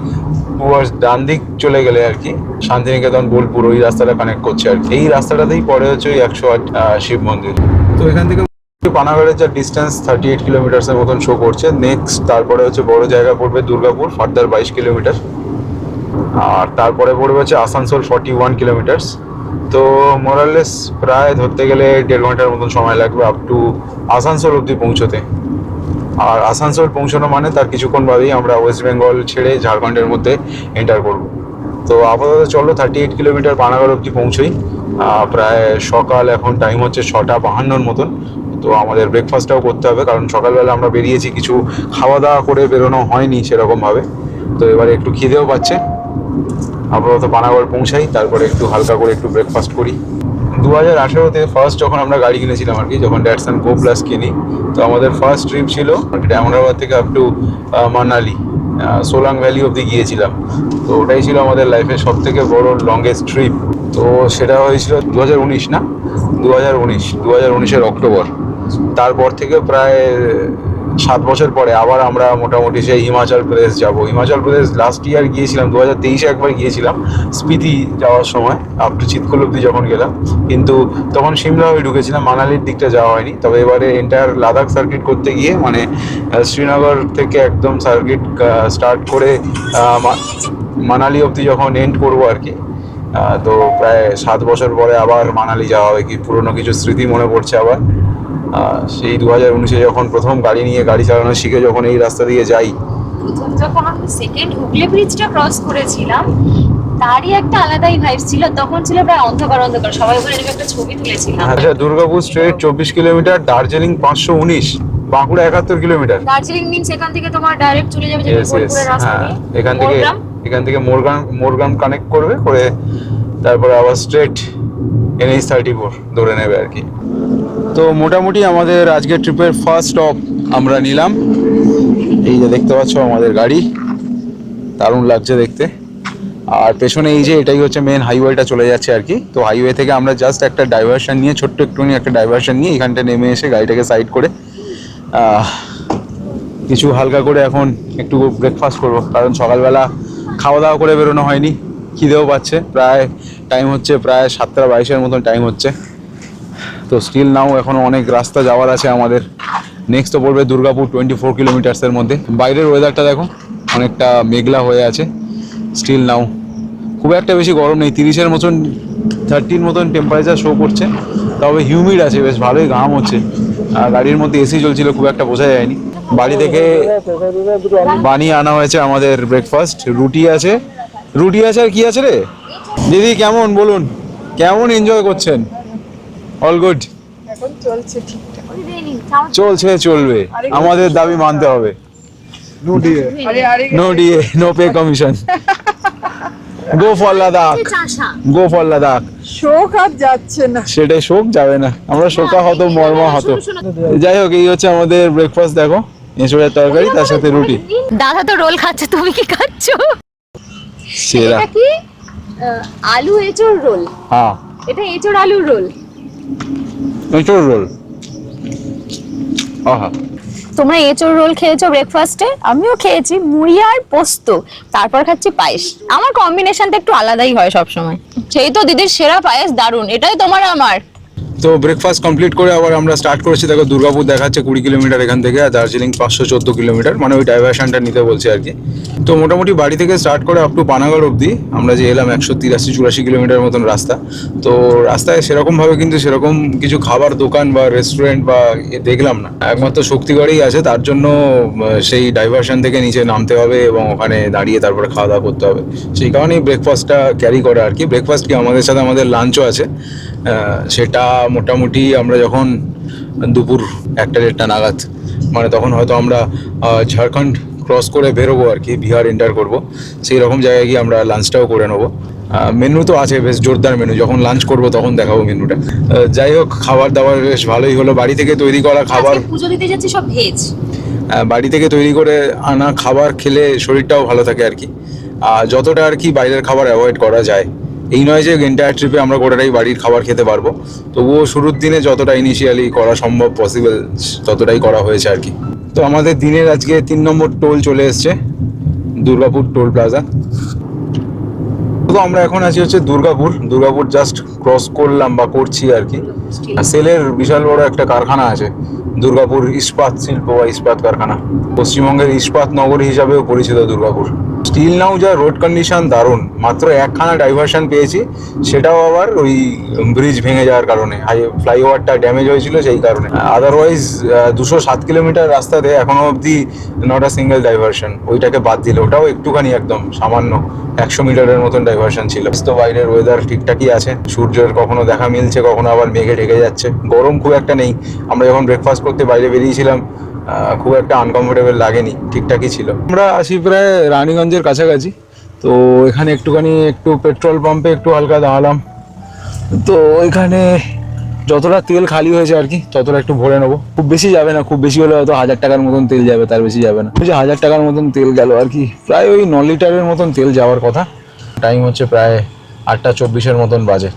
ডান দিক চলে গেলে আর কি শান্তিনিকেতন, বোলপুর, ওই রাস্তাটা কানেক্ট করছে আর কি। এই রাস্তাটাতেই পরে হচ্ছে ওই 108 শিব মন্দির। তো এখান থেকে পানাগড়ের যা ডিস্টেন্স 38 কিলোমিটার্সের মতন শো করছে। নেক্সট তারপরে হচ্ছে বড় জায়গা পড়বে দুর্গাপুর, ফার্দার 22 কিলোমিটার। আর তারপরে পড়বে হচ্ছে আসানসোল 41 কিলোমিটার্স। তো মোরালেস প্রায় ধরতে গেলে 1.5 ঘন্টার মতন সময় লাগবে আপ টু আসানসোল অবধি পৌঁছতে। আর আসানসোল পৌঁছানো মানে তার কিছুক্ষণ বাদেই আমরা ওয়েস্ট বেঙ্গল ছেড়ে ঝাড়খণ্ডের মধ্যে এন্টার করব। তো আপাতত চলো 38 কিলোমিটার পানাগড় অবধি পৌঁছোই। প্রায় সকাল, এখন টাইম হচ্ছে 6:52 মতন। তো আমাদের ব্রেকফাস্টটাও করতে হবে, কারণ সকালবেলা আমরা বেরিয়েছি, কিছু খাওয়া দাওয়া করে বেরোনো হয়নি সেরকমভাবে। তো এবারে একটু খিদেও পাচ্ছে। আপাতত পানাগড় পৌঁছাই, তারপরে একটু হালকা করে একটু ব্রেকফাস্ট করি। 2018-তে ফার্স্ট যখন আমরা গাড়ি কিনেছিলাম আর কি, যখন ড্যাটসন গো প্লাস কিনি, তো আমাদের ফার্স্ট ট্রিপ ছিল আহমেদাবাদ থেকে up to Manali, Solang valley অবধি গিয়েছিলাম। তো ওটাই ছিল আমাদের লাইফের সব থেকে বড় লংগেস্ট ট্রিপ। তো সেটা হয়েছিল 2019 না, 2019-এর অক্টোবর। তারপর থেকে প্রায় 7 বছর পরে আবার আমরা মোটামুটি সেই হিমাচল প্রদেশ যাব। হিমাচল প্রদেশ লাস্ট ইয়ার গিয়েছিলাম, 2023-এ একবার গিয়েছিলাম স্পিতি যাওয়ার সময়, আপ টু চিৎকুল অব্দি যখন গেলাম, কিন্তু তখন সিমলা হয়ে ঢুকেছিলাম, মানালির দিকটা যাওয়া হয়নি। তবে এবারে এন্টায়ার লাদাখ সার্কিট করতে গিয়ে মানে শ্রীনগর থেকে একদম সার্কিট স্টার্ট করে মানালি অব্দি যখন এন্ড করবো আর কি, তো প্রায় 7 বছর পরে আবার মানালি যাওয়া হবে। কি পুরনো কিছু স্মৃতি মনে পড়ছে আবার। সেই 2019-এ যখন প্রথম গাড়ি নিয়ে গাড়ি চালানো শিখে যখন এই রাস্তা দিয়ে যাই, যখন আমি সেকেন্ড হুগলি ব্রিজটা ক্রস করেছিলাম তারই একটা আলাদাই ভাইব ছিল। তখন ছিল প্রায় অন্ধকার অন্ধকার, সবাই বলে এরকম একটা ছবি তুলেছিলাম। আচ্ছা, Durgapur straight 24 kilometre, Darjeeling 519, Bankura 71 kilometre. Darjeeling means এখান থেকে তোমার ডাইরেক্ট চলে যাবে বোলপুরের রাস্তা দিয়ে। এখান থেকে মোরগ্রাম কানেক্ট করবে, করে তারপরে আবার স্ট্রেট NH 34 ধরে নেবে আর কি। তো মোটামুটি আমাদের আজকের ট্রিপের ফার্স্ট স্টপ আমরা নিলাম। এই যে দেখতে পাচ্ছ আমাদের গাড়ি, দারুণ লাগছে দেখতে। আর পেছনে এই যে এটাই হচ্ছে মেন হাইওয়েটা চলে যাচ্ছে আর কি। তো হাইওয়ে থেকে আমরা জাস্ট একটা ডাইভারশন নিয়ে, ছোট্ট একটুখানি একটা ডাইভারশন নিয়ে এখানটা নেমে এসে গাড়িটাকে সাইড করে কিছু হালকা করে এখন একটু ব্রেকফাস্ট করবো, কারণ সকালবেলা খাওয়া দাওয়া করে বেরোনো হয়নি, খিদেও পাচ্ছে। প্রায় টাইম হচ্ছে প্রায় 7:22-এর মতন টাইম হচ্ছে। তো স্টিল নাও এখনও অনেক রাস্তা যাওয়ার আছে আমাদের। নেক্সট তো পড়বে দুর্গাপুর 24 কিলোমিটার্সের মধ্যে। বাইরের ওয়েদারটা দেখো, অনেকটা মেঘলা হয়ে আছে। স্টিল নাও খুব একটা বেশি গরম নেই, 30-এর মতন 30 মতন টেম্পারেচার শো করছে। তবে হিউমিড আছে, বেশ ভালোই ঘাম হচ্ছে। গাড়ির মধ্যে এসি চলছিল, খুব একটা বোঝা যায়নি। বাড়ি থেকে বানিয়ে আনা হয়েছে আমাদের ব্রেকফাস্ট। রুটি আছে আর কি আছে রে দিদি, কেমন বলুন, কেমন এনজয় করছেন? All good? এখন চলছে ঠিকঠাক। চলবে, আমাদের দাবি মানতে হবে। No DA, no pay commission. Go for Ladakh. শোক আর যাচ্ছে না। সেটাই, শোক যাবে না, আমরা শোকা হতো মর্মা হতো। যাই হোক, এই হচ্ছে আমাদের ব্রেকফাস্ট। দেখো, এঁচড়ের তরকারি, তার সাথে রুটি। দাদা তো রোল খাচ্ছে, তুমি কি খাচ্ছ? সেরা। এটা কি আলু এঁচড় রোল? হ্যাঁ, এটা এঁচড় আলুর রোল। এঁচড় রোল। আহা, তোমরা এঁচড় রোল খেয়েছো ব্রেকফাস্টে, আমিও খেয়েছি মুড়ি আর পোস্ত, তারপর খাচ্ছি পায়েস। আমার কম্বিনেশনটা একটু আলাদাই হয় সব সময়। সেই তো দিদির সেরা পায়েস, দারুণ। এটাই তোমার আমার। তো ব্রেকফাস্ট কমপ্লিট করে আবার আমরা স্টার্ট করেছি। দেখো, দুর্গাপুর দেখাচ্ছে 20 কিলোমিটার এখান থেকে, আর দার্জিলিং 514 কিলোমিটার, মানে ওই ডাইভারশনটা নিতে বলছে আর কি। তো মোটামুটি বাড়ি থেকে স্টার্ট করে আপ টু পানাগড় অবধি আমরা যে এলাম 183-84 কিলোমিটার মতন রাস্তা। তো রাস্তায় সেরকমভাবে কিন্তু সেরকম কিছু খাবার দোকান বা রেস্টুরেন্ট বা দেখলাম না। একমাত্র শক্তিগড়েই আছে, তার জন্য সেই ডাইভারশন থেকে নিচে নামতে হবে এবং ওখানে দাঁড়িয়ে তারপরে খাওয়া দাওয়া করতে হবে। সেই কারণেই ব্রেকফাস্টটা ক্যারি করা আর কি। ব্রেকফাস্ট কি, আমাদের সাথে আমাদের লাঞ্চও আছে। সেটা মোটামুটি আমরা যখন দুপুর 1-1:30 নাগাদ, মানে তখন হয়তো আমরা ঝাড়খণ্ড ক্রস করে বেরোবো আর কি, বিহার এন্টার করবো। সেই রকম জায়গায় গিয়ে আমরা লাঞ্চটাও করে নেবো। মেনু তো আছে, বেশ জোরদার মেনু। যখন লাঞ্চ করবো তখন দেখাবো মেনুটা। যাই হোক, খাবার দাবার বেশ ভালোই হলো। বাড়ি থেকে তৈরি করা খাবার, পুজো দিতে যাচ্ছি সব ভেজ। বাড়ি থেকে তৈরি করে আনা খাবার খেলে শরীরটাও ভালো থাকে আর কি। যতটা আর কি বাইরের খাবার অ্যাভয়েড করা যায়। এই নয় যে এন্টায়ার ট্রিপে আমরা গোটাটাই বাড়ির খাবার খেতে পারবো, তবুও শুরুর দিনে যতটা ইনিশিয়ালি করা সম্ভব পসিবল ততটাই করা হয়েছে আর কি। তো আমাদের দিনের আজকে 3 নম্বর টোল চলে এসছে, দুর্গাপুর টোল প্লাজা। তো আমরা এখন আছি হচ্ছে দুর্গাপুর জাস্ট ক্রস করলাম বা করছি আর কি। সেলের বিশাল বড় একটা কারখানা আছে, দুর্গাপুর ইস্পাত শিল্প বা ইস্পাত কারখানা। পশ্চিমবঙ্গের ইস্পাত নগরী হিসাবেও পরিচিত দুর্গাপুর। স্টিল নাও যা রোড কন্ডিশন দারুণ। মাত্র একখানা ডাইভারশন পেয়েছি, সেটাও আবার ওই ব্রিজ ভেঙে যাওয়ার কারণে, ফ্লাইওভারটা ড্যামেজ হয়েছিল সেই কারণে। আদারওয়াইজ 207 কিলোমিটার রাস্তাতে এখনো অবধি নট আ সিঙ্গেল ডাইভারশন। ওইটাকে বাদ দিলে, ওটাও একটুখানি একদম সামান্য 100 মিটারের মতন ডাইভারশন ছিল। তো বাইরের ওয়েদার ঠিকঠাকই আছে, সূর্যের কখনো দেখা মিলছে, কখনো আবার মেঘে ঢেকে যাচ্ছে। গরম খুব একটা নেই। আমরা যখন ব্রেকফাস্ট করতে বাইরে বেরিয়েছিলাম, খুব একটা আনকমফোর্টেবল লাগেনি, ঠিকঠাকই ছিল। আমরা আসি প্রায় রানীগঞ্জের কাছাকাছি। তো এখানে একটু পেট্রোল পাম্পে একটু হালকা দাঁড়ালাম। তো এখানে যতটা তেল খালি হয়েছে আর কি, ততটা একটু ভরে নেবো। খুব বেশি যাবে না, খুব বেশি হলে হয়তো 1000 টাকার মতন তেল যাবে, তার বেশি যাবে না। 1000 টাকার মতন তেল গেল আর কি। প্রায় ওই 9 লিটারের মতন তেল যাওয়ার কথা। টাইম হচ্ছে প্রায় 8:24 মতন বাজে।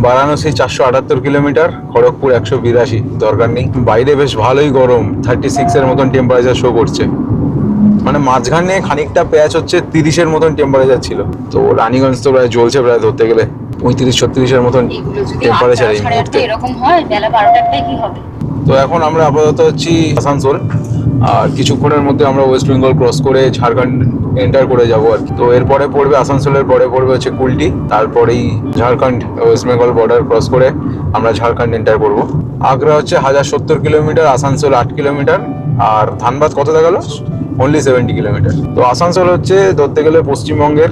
বারাণসী 478 কিলোমিটার, খড়গপুর 182, দরকার নেই। বাইরে বেশ ভালোই গরম, 36 এর মতন টেম্পারেচার শো করছে। মানে মাঝখানে খানিকটা প্যাচ হচ্ছে 30-এর মতন টেম্পারেচার ছিল, তো রানীগঞ্জ তো প্রায় জ্বলছে, প্রায় ধরতে গেলে 35-36-এর মতন টেম্পারেচার এই মুহূর্তে। এরকম হয় বেলা 12টায় কি হবে? তো এখন আমরা আপাতত হচ্ছি আসানসোল, আর কিছুক্ষণের মধ্যে আমরা ওয়েস্ট বেঙ্গল ক্রস করে ঝাড়খণ্ড এন্টার করে যাবো আর কি। তো এরপরে পড়বে আসানসোলের পরে পড়বে হচ্ছে কুলটি, তারপরেই Jharkhand West Bengal border cross করে আমরা ঝাড়খণ্ড এন্টার করব। আগ্রা হচ্ছে 1070 কিলোমিটার, আসানসোল 8 কিলোমিটার, আর ধানবাদ কত দেখালো? Only 70 kilometre. তো আসানসোল হচ্ছে ধরতে গেলে পশ্চিমবঙ্গের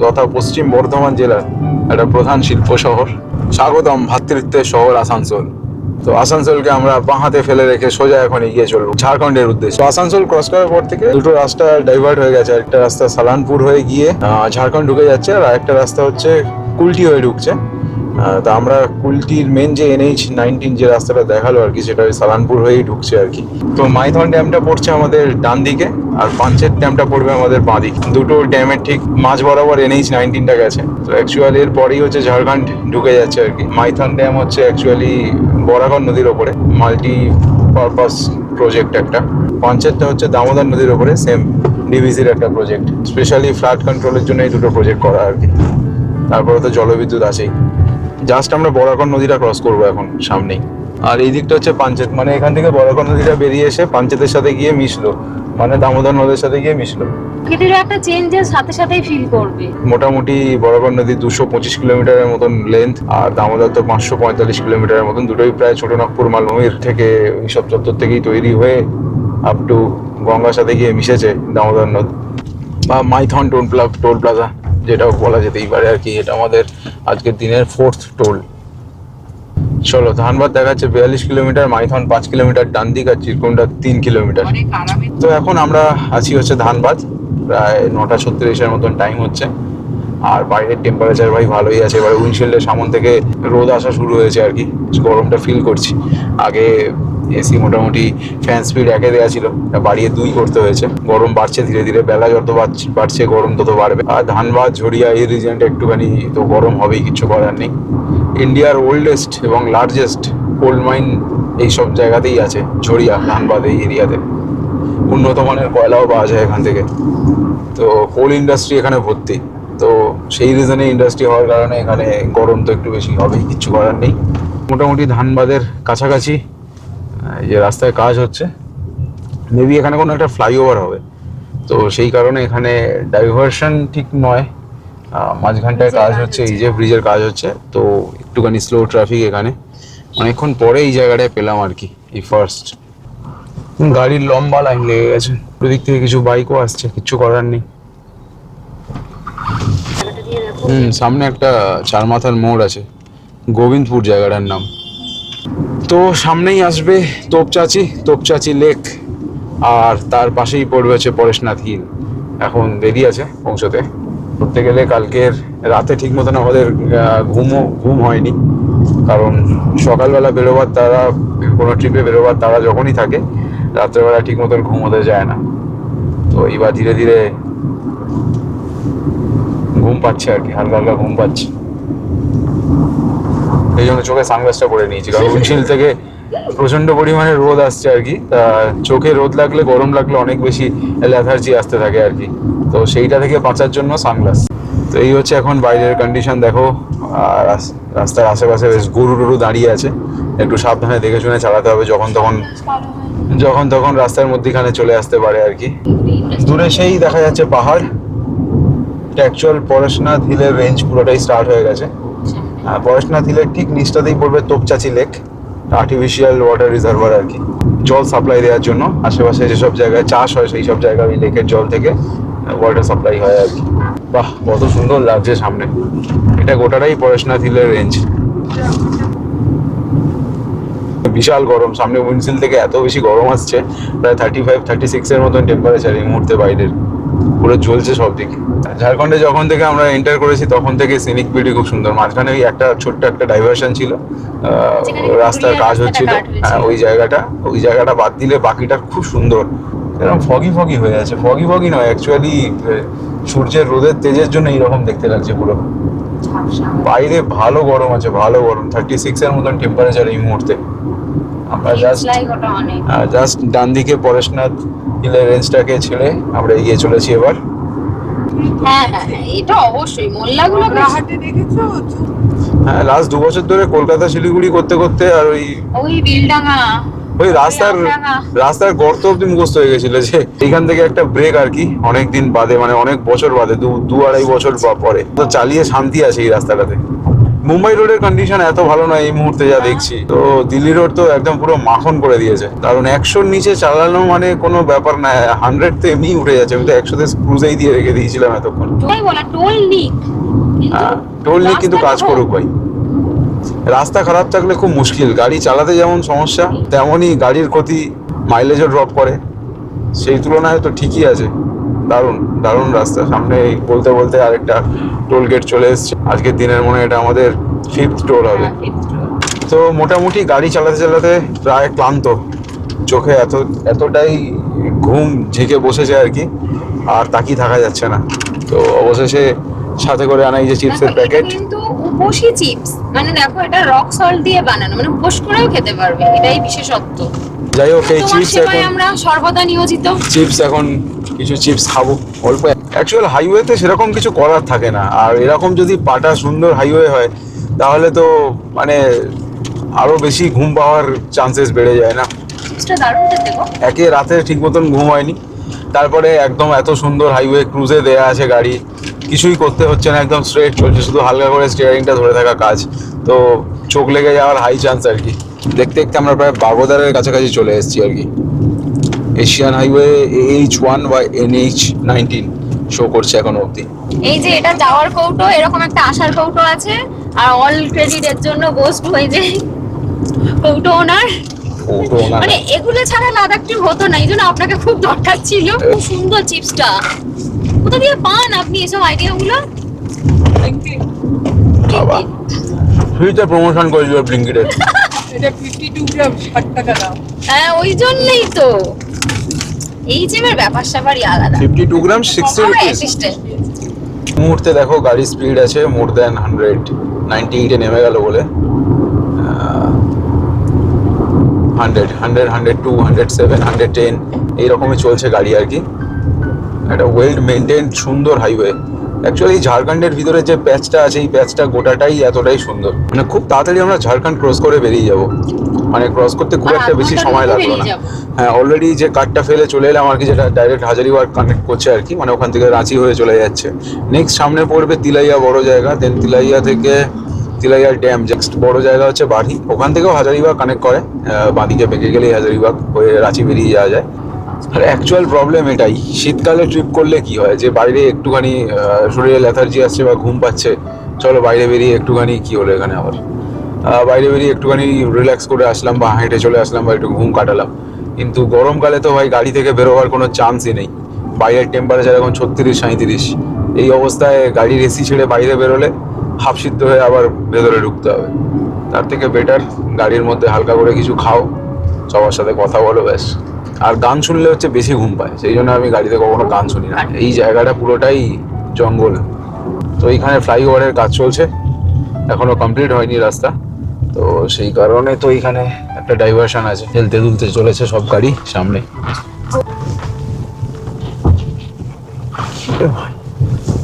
তথা পশ্চিম বর্ধমান জেলার একটা প্রধান শিল্প শহর। স্বাগতম ভ্রাতৃত্বের শহর আসানসোল। তো আসানসোলকে আমরা বাঁ হাতে ফেলে রেখে সোজা এখন এগিয়ে চলবো ঝাড়খণ্ডের উদ্দেশ্যে। তো আসানসোল ক্রস করার পর থেকে দুটো রাস্তা ডাইভার্ট হয়ে গেছে। একটা রাস্তা সালানপুর হয়ে গিয়ে ঝাড়খণ্ড ঢুকে যাচ্ছে, আর একটা রাস্তা হচ্ছে কুলটি হয়ে ঢুকছে। তা আমরা কুলটির মেন যে NH-19 যে রাস্তাটা দেখালো আর কি, সেটা ওই সালানপুর হয়েই ঢুকছে আর কি। তো মাইথন ড্যামটা পড়ছে আমাদের ডান দিকে, আর পাঞ্চেত ড্যামটা পড়বে আমাদের বাঁ দিকে। দুটো ড্যামের ঠিক মাঝ বরাবর NH-19টা গেছে। তো অ্যাকচুয়ালি এর পরেই হচ্ছে ঝাড়খণ্ড ঢুকে যাচ্ছে আর কি। মাইথন ড্যাম হচ্ছে অ্যাকচুয়ালি বরাকর নদীর ওপরে মাল্টি পারপাস প্রজেক্ট একটা। পাঞ্চেতটা হচ্ছে দামোদর নদীর ওপরে সেম ডিভিসির একটা প্রজেক্ট, স্পেশালি ফ্লাড কন্ট্রোলের জন্য এই দুটো প্রজেক্ট করা আর কি। তারপরে তো জলবিদ্যুৎ আছেই। জাস্ট আমরা বরাকর নদীটা ক্রস করবো এখন সামনেই। আর এই দিকটা হচ্ছে পাঞ্চেত, মানে এখান থেকে বরাকর নদীটা বেরিয়ে এসে পাঞ্চেতের সাথে গিয়ে মিশলো, মানে দামোদর নদীর সাথে গিয়ে মিশলো। প্রকৃতির একটা চেঞ্জের সাথে সাথেই ফিল করবে। মোটামুটি বরাকর নদী 225 কিলোমিটারের মতন লেন্থ, আর দামোদর তো 545 কিলোমিটারের মতন। দুটোই প্রায় ছোটনাগপুর মালভূমির থেকে ওইসব চত্বর থেকেই তৈরি হয়ে আপ টু গঙ্গার সাথে গিয়ে মিশেছে দামোদর নদ বা মাইথন টোল প্লাজা যেটাও বলা যেতেই পারে আর কি। এটা আমাদের আজকের দিনের 4th টোল। চলো, ধানবাদ দেখাচ্ছে 42 কিলোমিটার, মাইথন 5 কিলোমিটার ডান দিক, আর চিরকুন্ডা 3 কিলোমিটার। তো এখন আমরা আছি হচ্ছে ধানবাদ, প্রায় 9:36-এর মতন টাইম হচ্ছে। আর বাইরের টেম্পারেচার ভাই ভালোই আছে। এবার উইন্ডশিল্ডের সামন থেকে রোদ আসা শুরু হয়েছে আর কি, গরমটা ফিল করছি। আগে এসি মোটামুটি ফ্যান স্পিড 1-এ দেওয়া ছিল, বাড়িয়ে 2 করতে হয়েছে। গরম বাড়ছে ধীরে ধীরে, বেলা যত বাড়ছে গরম তত বাড়বে। আর ধানবাদ ঝরিয়া এই রিজনটা একটুখানি তো গরম হবেই, কিছু করার নেই। ইন্ডিয়ার ওল্ডেস্ট এবং লার্জেস্ট কোল মাইন এইসব জায়গাতেই আছে, ঝরিয়া ধানবাদ এই এরিয়াতে। উন্নত মানের কয়লাও পাওয়া যায় এখান থেকে। তো কোল ইন্ডাস্ট্রি এখানে ভর্তি, তো সেই রিজনে ইন্ডাস্ট্রি হওয়ার কারণে এখানে গরম তো একটু বেশি হবেই, কিচ্ছু করার নেই। মোটামুটি ধানবাদের কাছাকাছি যে রাস্তায় কাজ হচ্ছে, মেবি এখানে কোনো একটা ফ্লাইওভার হবে, তো সেই কারণে এখানে ডাইভারশন ঠিক নয়, মাঝখানটায় কাজ হচ্ছে, এই যে ব্রিজের কাজ হচ্ছে, তো একটুখানি স্লো ট্রাফিক এখানে। অনেকক্ষণ পরে এই জায়গাটায় পেলাম আর কি, এই ফার্স্ট। গাড়ির লম্বা লাইন লেগে গেছে, ওদিক থেকে কিছু বাইকও আসছে, কিচ্ছু করার নেই। সামনে একটা চারমাথার মোড় আছে, গোবিন্দপুর জায়গাটার নাম। তো সামনেই আসবে তোপচাচি লেক, আর তার পাশেই পড়বে হচ্ছে পরেশনাথ হিল। এখন দেরি আছে পৌঁছতে। ধরতে গেলে কালকের রাতে ঠিক মতন আমাদের ঘুম হয়নি, কারণ সকালবেলা বেরোবার তারা, কোনো ট্রিপে বেরোবার তারা যখনই থাকে, রাত্রেবেলা ঠিক মতন ঘুম হতে যায় না। তো এইবার ধীরে ধীরে ঘুম পাচ্ছে আর কি, হালকা হালকা ঘুম পাচ্ছে। এই জন্য চোখে সানগ্লাসটা পরে নিয়েছি, কারণ উইন্ডশিল্ড থেকে প্রচন্ড পরিমাণে রোদ আসছে আর কি। তা চোখে রোদ লাগলে, গরম লাগলে অনেক বেশি অ্যালার্জি আসতে থাকে আর কি, তো সেইটা থেকে বাঁচার জন্য সানগ্লাস। তো এই হচ্ছে এখন বাইরের কন্ডিশন দেখো। আর রাস্তার আশেপাশে বেশ গরু টরু দাঁড়িয়ে আছে, একটু সাবধানে দেখে শুনে চালাতে হবে, যখন তখন রাস্তার মধ্যেখানে চলে আসতে পারে আর কি। দূরে সেই দেখা যাচ্ছে পাহাড়, এটা অ্যাকচুয়াল পরেশনাথ হিলের রেঞ্জ পুরোটাই স্টার্ট হয়ে গেছে। পরেশনাথ হিলের ঠিক নিচটাতেই পড়বে Topchanchi lake, artificial water reservoir আর কি, জল সাপ্লাই দেওয়ার জন্য। আশেপাশে যেসব জায়গায় চাষ হয় সেই সব জায়গায় ওই লেকের জল থেকে ওয়াটার সাপ্লাই হয় আর কি। বাহ, কত সুন্দর লাগছে সামনে। এটা গোটাটাই পরেশনাথ হিলের রেঞ্জ। বিশাল গরম, সামনে উইন্ডশিল্ড থেকে এত বেশি গরম আসছে, প্রায় 35-36-এর মতন টেম্পারেচার এই মুহূর্তে বাইরের, পুরো জ্বলছে সব দিকে। ঝাড়খণ্ডে যখন থেকে আমরা এন্টার করেছি তখন থেকে সিনিক বিউটি খুব সুন্দর। মাঝখানে ওই একটা ছোট্ট একটা ডাইভারশন ছিল, রাস্তার কাজ হচ্ছিল, ওই জায়গাটা বাদ দিলে বাকিটা খুব সুন্দর। এরকম ফগি হয়ে আছে, ফগি নয় অ্যাকচুয়ালি, সূর্যের রোদের তেজের জন্য এইরকম দেখতে লাগছে পুরো। বাইরে ভালো গরম আছে, ভালো গরম, 36 এর মতন টেম্পারেচার এই মুহূর্তে। আমরা জাস্ট ডান দিকে পরেশনাথ হিলের রেঞ্জটাকে ছেড়ে আমরা এগিয়ে চলেছি এবার। হ্যাঁ হ্যাঁ এটা অবশ্যই মোল্লাগুলো হাটে দেখেছো? হ্যাঁ, লাস্ট 2 বছর ধরে কলকাতা শিলিগুড়ি করতে করতে আর ওই বিলডাঙ্গা ওই রাস্তার গর্ত অব্দি মুখস্থ হয়ে গেছিল যে এখান থেকে একটা ব্রেক আর কি, অনেকদিন বাদে, মানে অনেক বছর বাদে, 2-2.5 বছর পরে তো চালিয়ে শান্তি আছে এই রাস্তাটাতে। মুম্বাই রোডের কন্ডিশন এত ভালো নয় এই মুহূর্তে যা দেখছি, তো দিল্লি রোড তো একদম পুরো মাখন করে দিয়েছে। কারণ 100-র নিচে চালানো মানে কোনো ব্যাপার না, 100 তো এমনি উঠে যাচ্ছে। আমি তো 100-তে ক্রুজেই দিয়ে রেখে দিয়েছিলাম এতক্ষণ। টোল নিক কিন্তু কাজ করুক ভাই। রাস্তা খারাপ থাকলে খুব মুশকিল, গাড়ি চালাতে যেমন সমস্যা তেমনই গাড়ির ক্ষতি, মাইলেজও ড্রপ করে। সেই তুলনায় তো ঠিকই আছে, দারুণ দারুণ রাস্তা। সামনে বলতে বলতে আরেকটা টোল গেট চলে এসছে। আজকের দিনের মনে এটা আমাদের 5th টোল হবে। তো মোটামুটি গাড়ি চালাতে চালাতে প্রায় ক্লান্ত, চোখে এতটাই ঘুম ঝেঁকে বসেছে আর কি, আর তাকিয়ে থাকা যাচ্ছে না। তো অবশেষে সাথে করে আনা এই যে চিপসের প্যাকেট, কিন্তু উপোসী চিপস, মানে দেখো এটা রক সল্ট দিয়ে বানানো, মানে উপোস করেও খেতে পারবে, এটাই বিশেষত্ব। যাই হোক এই তোমার চিপস সেবায় এখন আমরা সর্বদা নিয়োজিত। চিপস এখন কিছু চিপস খাবো অল্প। অ্যাকচুয়াল হাইওয়েতে সেরকম কিছু করার থাকে না, আর এরকম যদি পাটা সুন্দর হাইওয়ে হয় তাহলে তো মানে আরো বেশি ঘুম পাওয়ার চান্সেস বেড়ে যায় না। চিপসটা দারুণ খেতে গো। একে রাতে ঠিক মতন ঘুম হয়নি, তারপরে একদম এত সুন্দর হাইওয়ে ক্রুজে দেয়া আছে গাড়ি, কিছুই করতে হচ্ছে না, একদম স্ট্রেট চলছে, শুধু হালকা করে স্টিয়ারিংটা ধরে থাকা কাজ। তো চোখ লেগে যাওয়ার হাই চান্স আর কি। দেখতে দেখতে আমরা প্রায় বাগোদারের কাছাকাছি চলে এসেছি আর কি। এশিয়ান হাইওয়ে AH1 বা NH19 শো করছে এখনো অবধি। এই যে এটা যাওয়ার কৌটো, এরকম একটা আসার কৌটো আছে, আর অল ক্রেডিট এর জন্য গোস টু এই যে কৌটো ওনার। মানে এগুলো ছাড়া লাদাখ ট্রিপ হতো না, এই জন্য আপনাকে খুব দরকার ছিল। খুব সুন্দর চিপসটা, কোথা দিয়ে পান আপনি এসব আইডিয়াগুলো? বাবা ফ্রিতে প্রমোশন করেছিল ব্লিঙ্কিটের। এটা 52 গ্রাম 60 টাকা দাম। হ্যাঁ ওই জন্যই তো এই জিমের ব্যাপার স্যাপারই আলাদা। 52 গ্রাম 60 রুপিস। মুহূর্তে দেখো গাড়ির স্পিড আছে মোর দ্যান 100, 98 এ নেমে গেল বলে। 100, 102, 107, 110 এইরকমই চলছে গাড়ি আর কি। একটা ওয়েল মেনটেন সুন্দর হাইওয়ে। অ্যাকচুয়ালি ঝাড়খণ্ডের ভিতরে যে প্যাচটা আছে এই প্যাচটা গোটাটাই এতটাই সুন্দর, মানে খুব তাড়াতাড়ি আমরা ঝাড়খণ্ড ক্রস করে বেরিয়ে যাব। মানে ক্রস করতে খুব একটা বেশি সময় লাগলো না। হ্যাঁ অলরেডি যে কার্ডটা ফেলে চলে এলাম আর কি, যেটা ডাইরেক্ট হাজারিবাগ কানেক্ট করছে আর কি, মানে ওখান থেকে রাঁচি হয়ে চলে যাচ্ছে। নেক্সট সামনে পড়বে তিলাইয়া বড় জায়গা, দেন তিলাইয়া থেকে তিলাইয়া ড্যাম, নেক্সট বড় জায়গা হচ্ছে বাড়ি, ওখান থেকেও হাজারিবাগ কানেক্ট করে। বাঁদিকে বেঁকে গেলেই হাজারিবাগ হয়ে রাঁচি বেরিয়ে যাওয়া যায়। আর অ্যাকচুয়াল প্রবলেম এটাই, শীতকালে ট্রিপ করলে কি হয় যে বাইরে একটুখানি শরীরে লেথার্জি আসছে বা ঘুম পাচ্ছে, চলো বাইরে বেরিয়ে একটুখানি কি হলো এখানে আবার বাইরে বেরিয়ে একটুখানি রিল্যাক্স করে আসলাম বা হেঁটে চলে আসলাম বা একটু ঘুম কাটালাম। কিন্তু গরমকালে তো ভাই গাড়ি থেকে বেরোবার কোনো চান্সই নেই। বাইরের টেম্পারেচার এখন 36-37, এই অবস্থায় গাড়ির এসি ছেড়ে বাইরে বেরোলে হাফ সিদ্ধ হয়ে আবার ভেতরে ঢুকতে হবে। তার থেকে বেটার গাড়ির মধ্যে হালকা করে কিছু খাও, সবার সাথে কথা বলো, ব্যাস। আর গান শুনলে হচ্ছে বেশি ঘুম পায়, সেই জন্য আমি গাড়িতে কখনো গান শুনি না। এই জায়গাটা পুরোটাই জঙ্গল। তো এইখানে ফ্লাইওভারের কাজ চলছে, এখনো কমপ্লিট হয়নি রাস্তা, তো সেই কারণে তো এইখানে একটা ডাইভারশন আছে, হেলতে দুলতে চলেছে সব গাড়ি সামনে।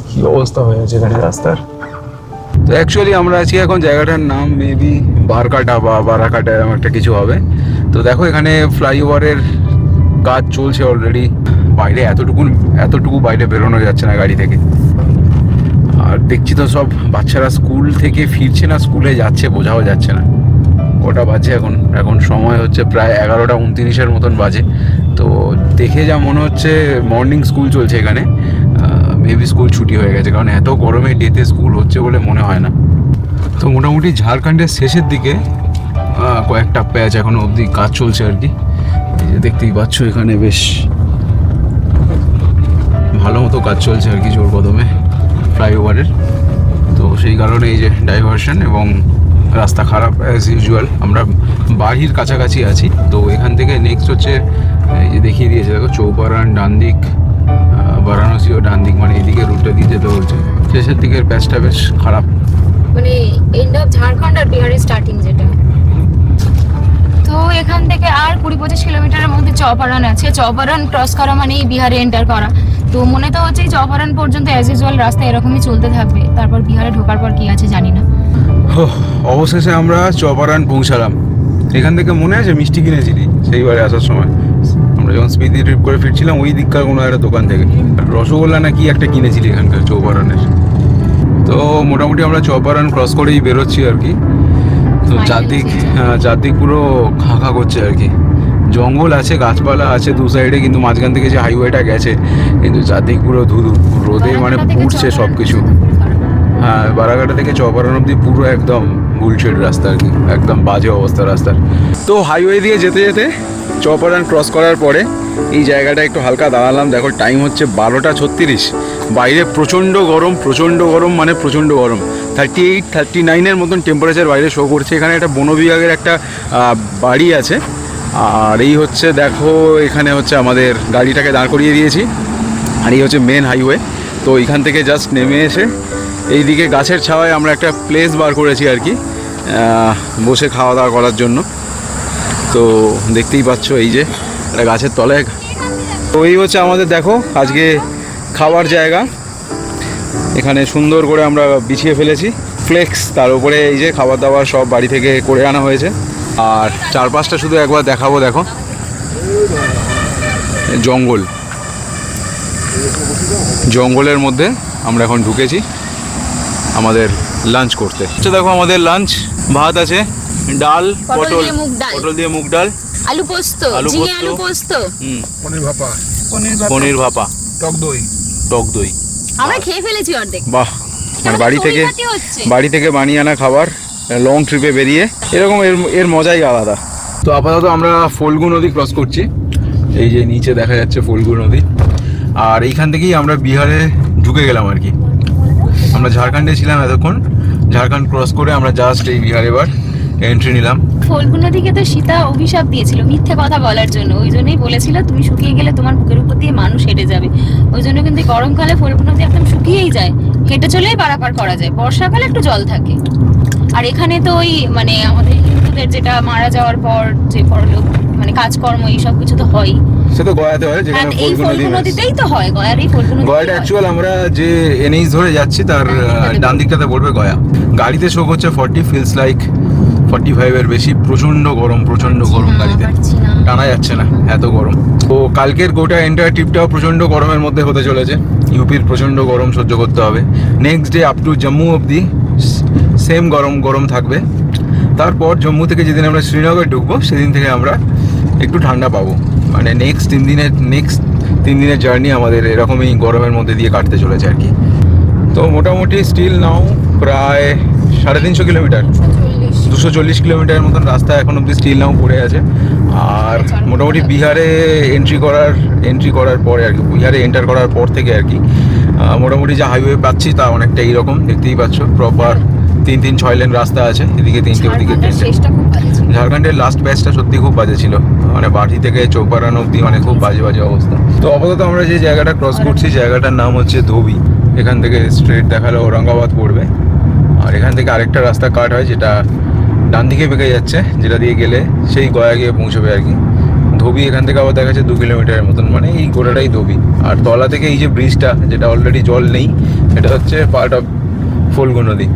কি অবস্থা হয়েছে এখানে রাস্তার। তো অ্যাকচুয়ালি আমরা আছি এখন জায়গাটার নাম মেবি বারকাটা বা বারাকাটা এরকম একটা কিছু হবে। তো দেখো এখানে ফ্লাইওভারের কাজ চলছে অলরেডি। বাইরে এতটুকু বাইরে বেরোনো যাচ্ছে না গাড়ি থেকে। আর দেখছি তো সব বাচ্চারা স্কুল থেকে ফিরছে না স্কুলে যাচ্ছে, বোঝাও যাচ্ছে না কটা বাজে এখন সময় হচ্ছে প্রায় 11:29 মতন বাজে। তো দেখে যা মনে হচ্ছে মর্নিং স্কুল চলছে এখানে, মেবি স্কুল ছুটি হয়ে গেছে, কারণ এত গরমে ডেতে স্কুল হচ্ছে বলে মনে হয় না। তো মোটামুটি ঝাড়খণ্ডের শেষের দিকে কয়েকটা প্যাচ এখনো অবধি কাজ চলছে আর কি। এই যে দেখতেই পাচ্ছ এখানে বেশ ভালো মতো কাজ চলছে আর কি জোর কদমে ফ্লাইওভারের। তো সেই কারণে এই যে ডাইভারশন এবং রাস্তা খারাপ অ্যাজ ইউজুয়াল। আমরা বাড়ির কাছাকাছি আছি, তো এখান থেকে নেক্সট হচ্ছে এই যে দেখিয়ে দিয়েছে দেখো চৌপাড়ান ডান দিক, বারাণসীও ডান দিক, মানে এদিকে রুটটা দিয়ে যেতে বলছে। শেষের দিকের প্যাচটা বেশ খারাপ। মানে এন্ড অফ ঝাড়খণ্ড আর বিহারের স্টার্টিং যেটা। তো এখান থেকে আর 20-25 কিলোমিটারের মধ্যে চৌপারন আছে। চৌপারন ক্রস করা মানেই বিহারে এন্টার করা। তো মনে তো হচ্ছে চৌপারন পর্যন্ত অ্যাজ ইউজুয়াল রাস্তা এরকমই চলতে থাকবে, তারপর বিহারে ঢোকার পর কি আছে জানি না। অবশেষে আমরা চৌপারন পৌঁছালাম। এখান থেকে মনে আছে মিষ্টি কিনেছিলি সেইবারে আসার সময়, আমরা যখন স্পিতি ট্রিপ করে ফিরছিলাম ওই দিককার কোনো একটা দোকান থেকে রসগোল্লা না কি একটা কিনেছিলি এখানকার চৌপারনের। তো মোটামুটি আমরা চৌপারন ক্রস করেই বেরোচ্ছি আর কি। তো চারদিক পুরো খাঁ করছে আর কি, জঙ্গল আছে, গাছপালা আছে দু সাইডে, কিন্তু মাঝখান থেকে যে হাইওয়েটা গেছে কিন্তু চারদিক পুরো ধুধু, রোদে মানে পুড়ছে সব কিছু। হ্যাঁ, বারাঘাটা থেকে চৌপারন অব্দি পুরো একদম বুলশেড রাস্তা আর কি, একদম বাজে অবস্থা রাস্তার। তো হাইওয়ে দিয়ে যেতে যেতে চৌপারন ক্রস করার পরে এই জায়গাটা একটু হালকা দাঁড়ালাম। দেখো টাইম হচ্ছে 12:36, বাইরে প্রচণ্ড গরম মানে প্রচণ্ড গরম। 38-39-এর মতন টেম্পারেচার বাইরে শো করছে। এখানে একটা বন বিভাগের একটা বাড়ি আছে, আর এই হচ্ছে দেখো এখানে হচ্ছে আমাদের গাড়িটাকে দাঁড় করিয়ে দিয়েছি, আর এই হচ্ছে মেন হাইওয়ে। তো এখান থেকে জাস্ট নেমে এসে এইদিকে গাছের ছাওয়ায় আমরা একটা প্লেস বার করেছি আর কি, বসে খাওয়া দাওয়া করার জন্য। তো দেখতেই পাচ্ছ এই যে একটা গাছের তলায়। তো এই হচ্ছে আমাদের দেখো আজকে খাওয়ার জায়গা। এখানে সুন্দর করে আমরা বিছিয়ে ফেলেছি ফ্লেক্স, তার উপরে এই যে খাবার দাবার সব বাড়ি থেকে করে আনা হয়েছে। আর চারপাশটা শুধু একবার দেখাবো, দেখো জঙ্গলের মধ্যে আমরা এখন ঢুকেছি আমাদের লাঞ্চ করতে। আচ্ছা দেখো আমাদের লাঞ্চ, ভাত আছে, ডাল, পটল দিয়ে মুগ ডাল, আলু পোস্ত, পনির ভাপা, টক দই। আমরা খেয়ে ফেলেছি অর্ধেক। বাহ, মানে বাড়ি থেকে বানিয়ে আনা খাবার, লং ট্রিপে বেরিয়ে এরকম এর মজাই আলাদা। তো আপাতত আমরা ফল্গু নদী ক্রস করছি, এই যে নিচে দেখা যাচ্ছে ফল্গু নদী। আর এইখান থেকেই আমরা বিহারে ঢুকে গেলাম আর কি। আমরা ঝাড়খণ্ডে ছিলাম এতক্ষণ, ঝাড়খণ্ড ক্রস করে আমরা জাস্ট এই বিহারে এবার এন্ট্রি নিলাম। ফল্গু নদীকে তো সীতা অভিশাপ দিয়েছিল মিথ্যে কথা বলার জন্য, ওই জন্যই বলেছিল তুমি শুকিয়ে গেলে তোমার বুকের উপর দিয়ে মানুষ হেঁটে যাবে। ওই জন্য কিন্তু গরমকালে ফল্গু নদী একদম শুকিয়েই যায়, হেঁটে চলেই পারাপার করা যায়, বর্ষাকালে একটু জল থাকে। আর এখানে তো ওই মানে আমাদের হিন্দুদের যেটা মারা যাওয়ার পর যে পরলোক মানে কাজকর্ম এইসব কিছু তো হয়, সে তো গয়াতে হয়, যেখানে ফল্গু নদীতেই তো হয়। গয়ার এই ফল্গু নদী, গয়াটা অ্যাকচুয়াল আমরা যে এনএইচ ধরে যাচ্ছি তার ডান দিকটাতে পড়বে গয়া। গাড়িতে শো করছে 40, ফিলস লাইক 45-এর বেশি। প্রচন্ড গরম গাড়িতে টানা যাচ্ছে না, এত গরম। তো কালকের গোটা এন্টায়ার ট্রিপটাও প্রচন্ড গরমের মধ্যে হতে চলেছে। ইউপির প্রচন্ড গরম সহ্য করতে হবে। Next day up to Jammu অবধি সেম গরম থাকবে। তারপর জম্মু থেকে যেদিন আমরা শ্রীনগর ঢুকবো সেদিন থেকে আমরা একটু ঠান্ডা পাবো। মানে নেক্সট 3 দিনের জার্নি আমাদের এরকমই গরমের মধ্যে দিয়ে কাটতে চলেছে আর কি। তো মোটামুটি স্টিল নাও প্রায় 350 কিলোমিটার, 240 কিলোমিটারের মতন রাস্তা এখন অব্দি স্টিল নাও পড়ে আছে। আর মোটামুটি বিহারে এন্ট্রি করার পরে আর কি, বিহারে এন্টার করার পর থেকে আর কি মোটামুটি যে হাইওয়ে পাচ্ছি তা অনেকটা এইরকম দেখতেই পাচ্ছ। প্রপার 3-6 লেন রাস্তা আছে, এদিকে 3টে ওদিকে 3টে। ঝাড়খণ্ডের লাস্ট ব্যাচটা সত্যি খুব বাজে ছিল, মানে বাড়ি থেকে চৌপারন অব্দি মানে খুব বাজে অবস্থা। তো আপাতত আমরা যে জায়গাটা ক্রস করছি জায়গাটার নাম হচ্ছে ধোবি। এখান থেকে স্ট্রেট দেখালে ঔরঙ্গাবাদ পড়বে, আর এখান থেকে আরেকটা রাস্তা কাট হয় যেটা ডান দিকে বেঁকে যাচ্ছে, যেটা দিয়ে গেলে সেই গয়া গিয়ে পৌঁছবে আর কি। ধোবি এখান থেকে আবার দেখা যাচ্ছে 2 কিলোমিটারের মতন, মানে এই গোটাটাই ধোবি। আর তলা থেকে এই যে ব্রিজটা, যেটা অলরেডি জল নেই, এটা হচ্ছে পার্ট অফ ফল্গু নদী।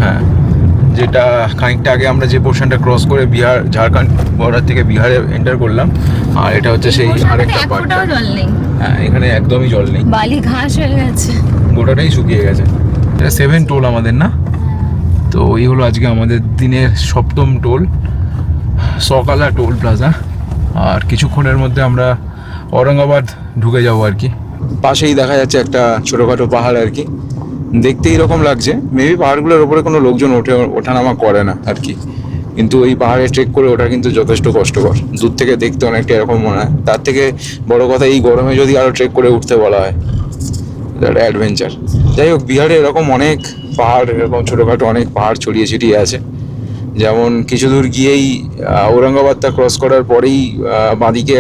হ্যাঁ, যেটা খানিকটা আগে আমরা যে পোর্শনটা ক্রস করে ঝাড়খণ্ড বর্ডার থেকে বিহারে এন্টার করলাম, আর এটা হচ্ছে সেই আরেকটা পার্ট। হ্যাঁ, এখানে একদমই জল নেই, বালি ঘাস হয়ে গেছে, গোটাটাই শুকিয়ে গেছে। এটা 7 টোল আমাদের না। তো এই হলো আজকে আমাদের দিনের 7ম টোল, সকালা টোল প্লাজা। আর কিছুক্ষণের মধ্যে আমরা ঔরঙ্গাবাদ ঢুকে যাবো আর কি। পাশেই দেখা যাচ্ছে একটা ছোটোখাটো পাহাড় আর কি, দেখতে এরকম লাগছে। মেবি পাহাড়গুলোর ওপরে কোনো লোকজন ওঠানামা করে না আর কি, কিন্তু এই পাহাড়ে ট্রেক করে ওঠা কিন্তু যথেষ্ট কষ্টকর। দূর থেকে দেখতে অনেকটা এরকম মনে হয়। তার থেকে বড় কথা, এই গরমে যদি আরও ট্রেক করে উঠতে বলা হয়, অ্যাডভেঞ্চার। যাই হোক, বিহারে এরকম অনেক পাহাড়, এরকম ছোটোখাটো অনেক পাহাড় ছড়িয়ে ছিটিয়ে আছে। যেমন কিছু দূর গিয়েই ঔরঙ্গাবাদটা ক্রস করার পরেই বাঁদিকে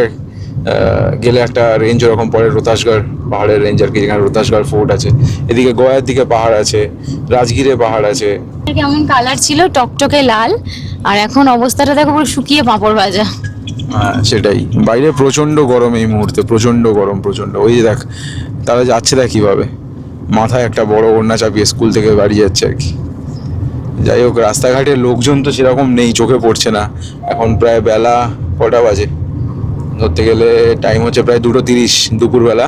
গেলে একটা রেঞ্জ ওরকম পরে রোতাসগড় পাহাড়ের রেঞ্জ আর কি, যেখানে রোতাসগড় ফোর্ট আছে, এদিকে গয়ার দিকে পাহাড় আছে, রাজগিরে পাহাড় আছে। কেমন কালার ছিল, টকটকে লাল, আর এখন অবস্থাটা দেখো পুরো শুকিয়ে পাঁপড় ভাজা। সেটাই, বাইরে প্রচন্ড গরম এই মুহূর্তে, প্রচন্ড গরম, প্রচন্ড। ওই যে দেখ তারা যাচ্ছে দেখ কিভাবে, মাথায় একটা বড় ওড়না চাপিয়ে স্কুল থেকে বাড়ি যাচ্ছে আর কি। যাই হোক, রাস্তাঘাটে লোকজন তো সেরকম নেই, চোখে পড়ছে না। এখন প্রায় বেলা কটা বাজে ধরতে গেলে, টাইম হচ্ছে প্রায় 2:30 দুপুরবেলা।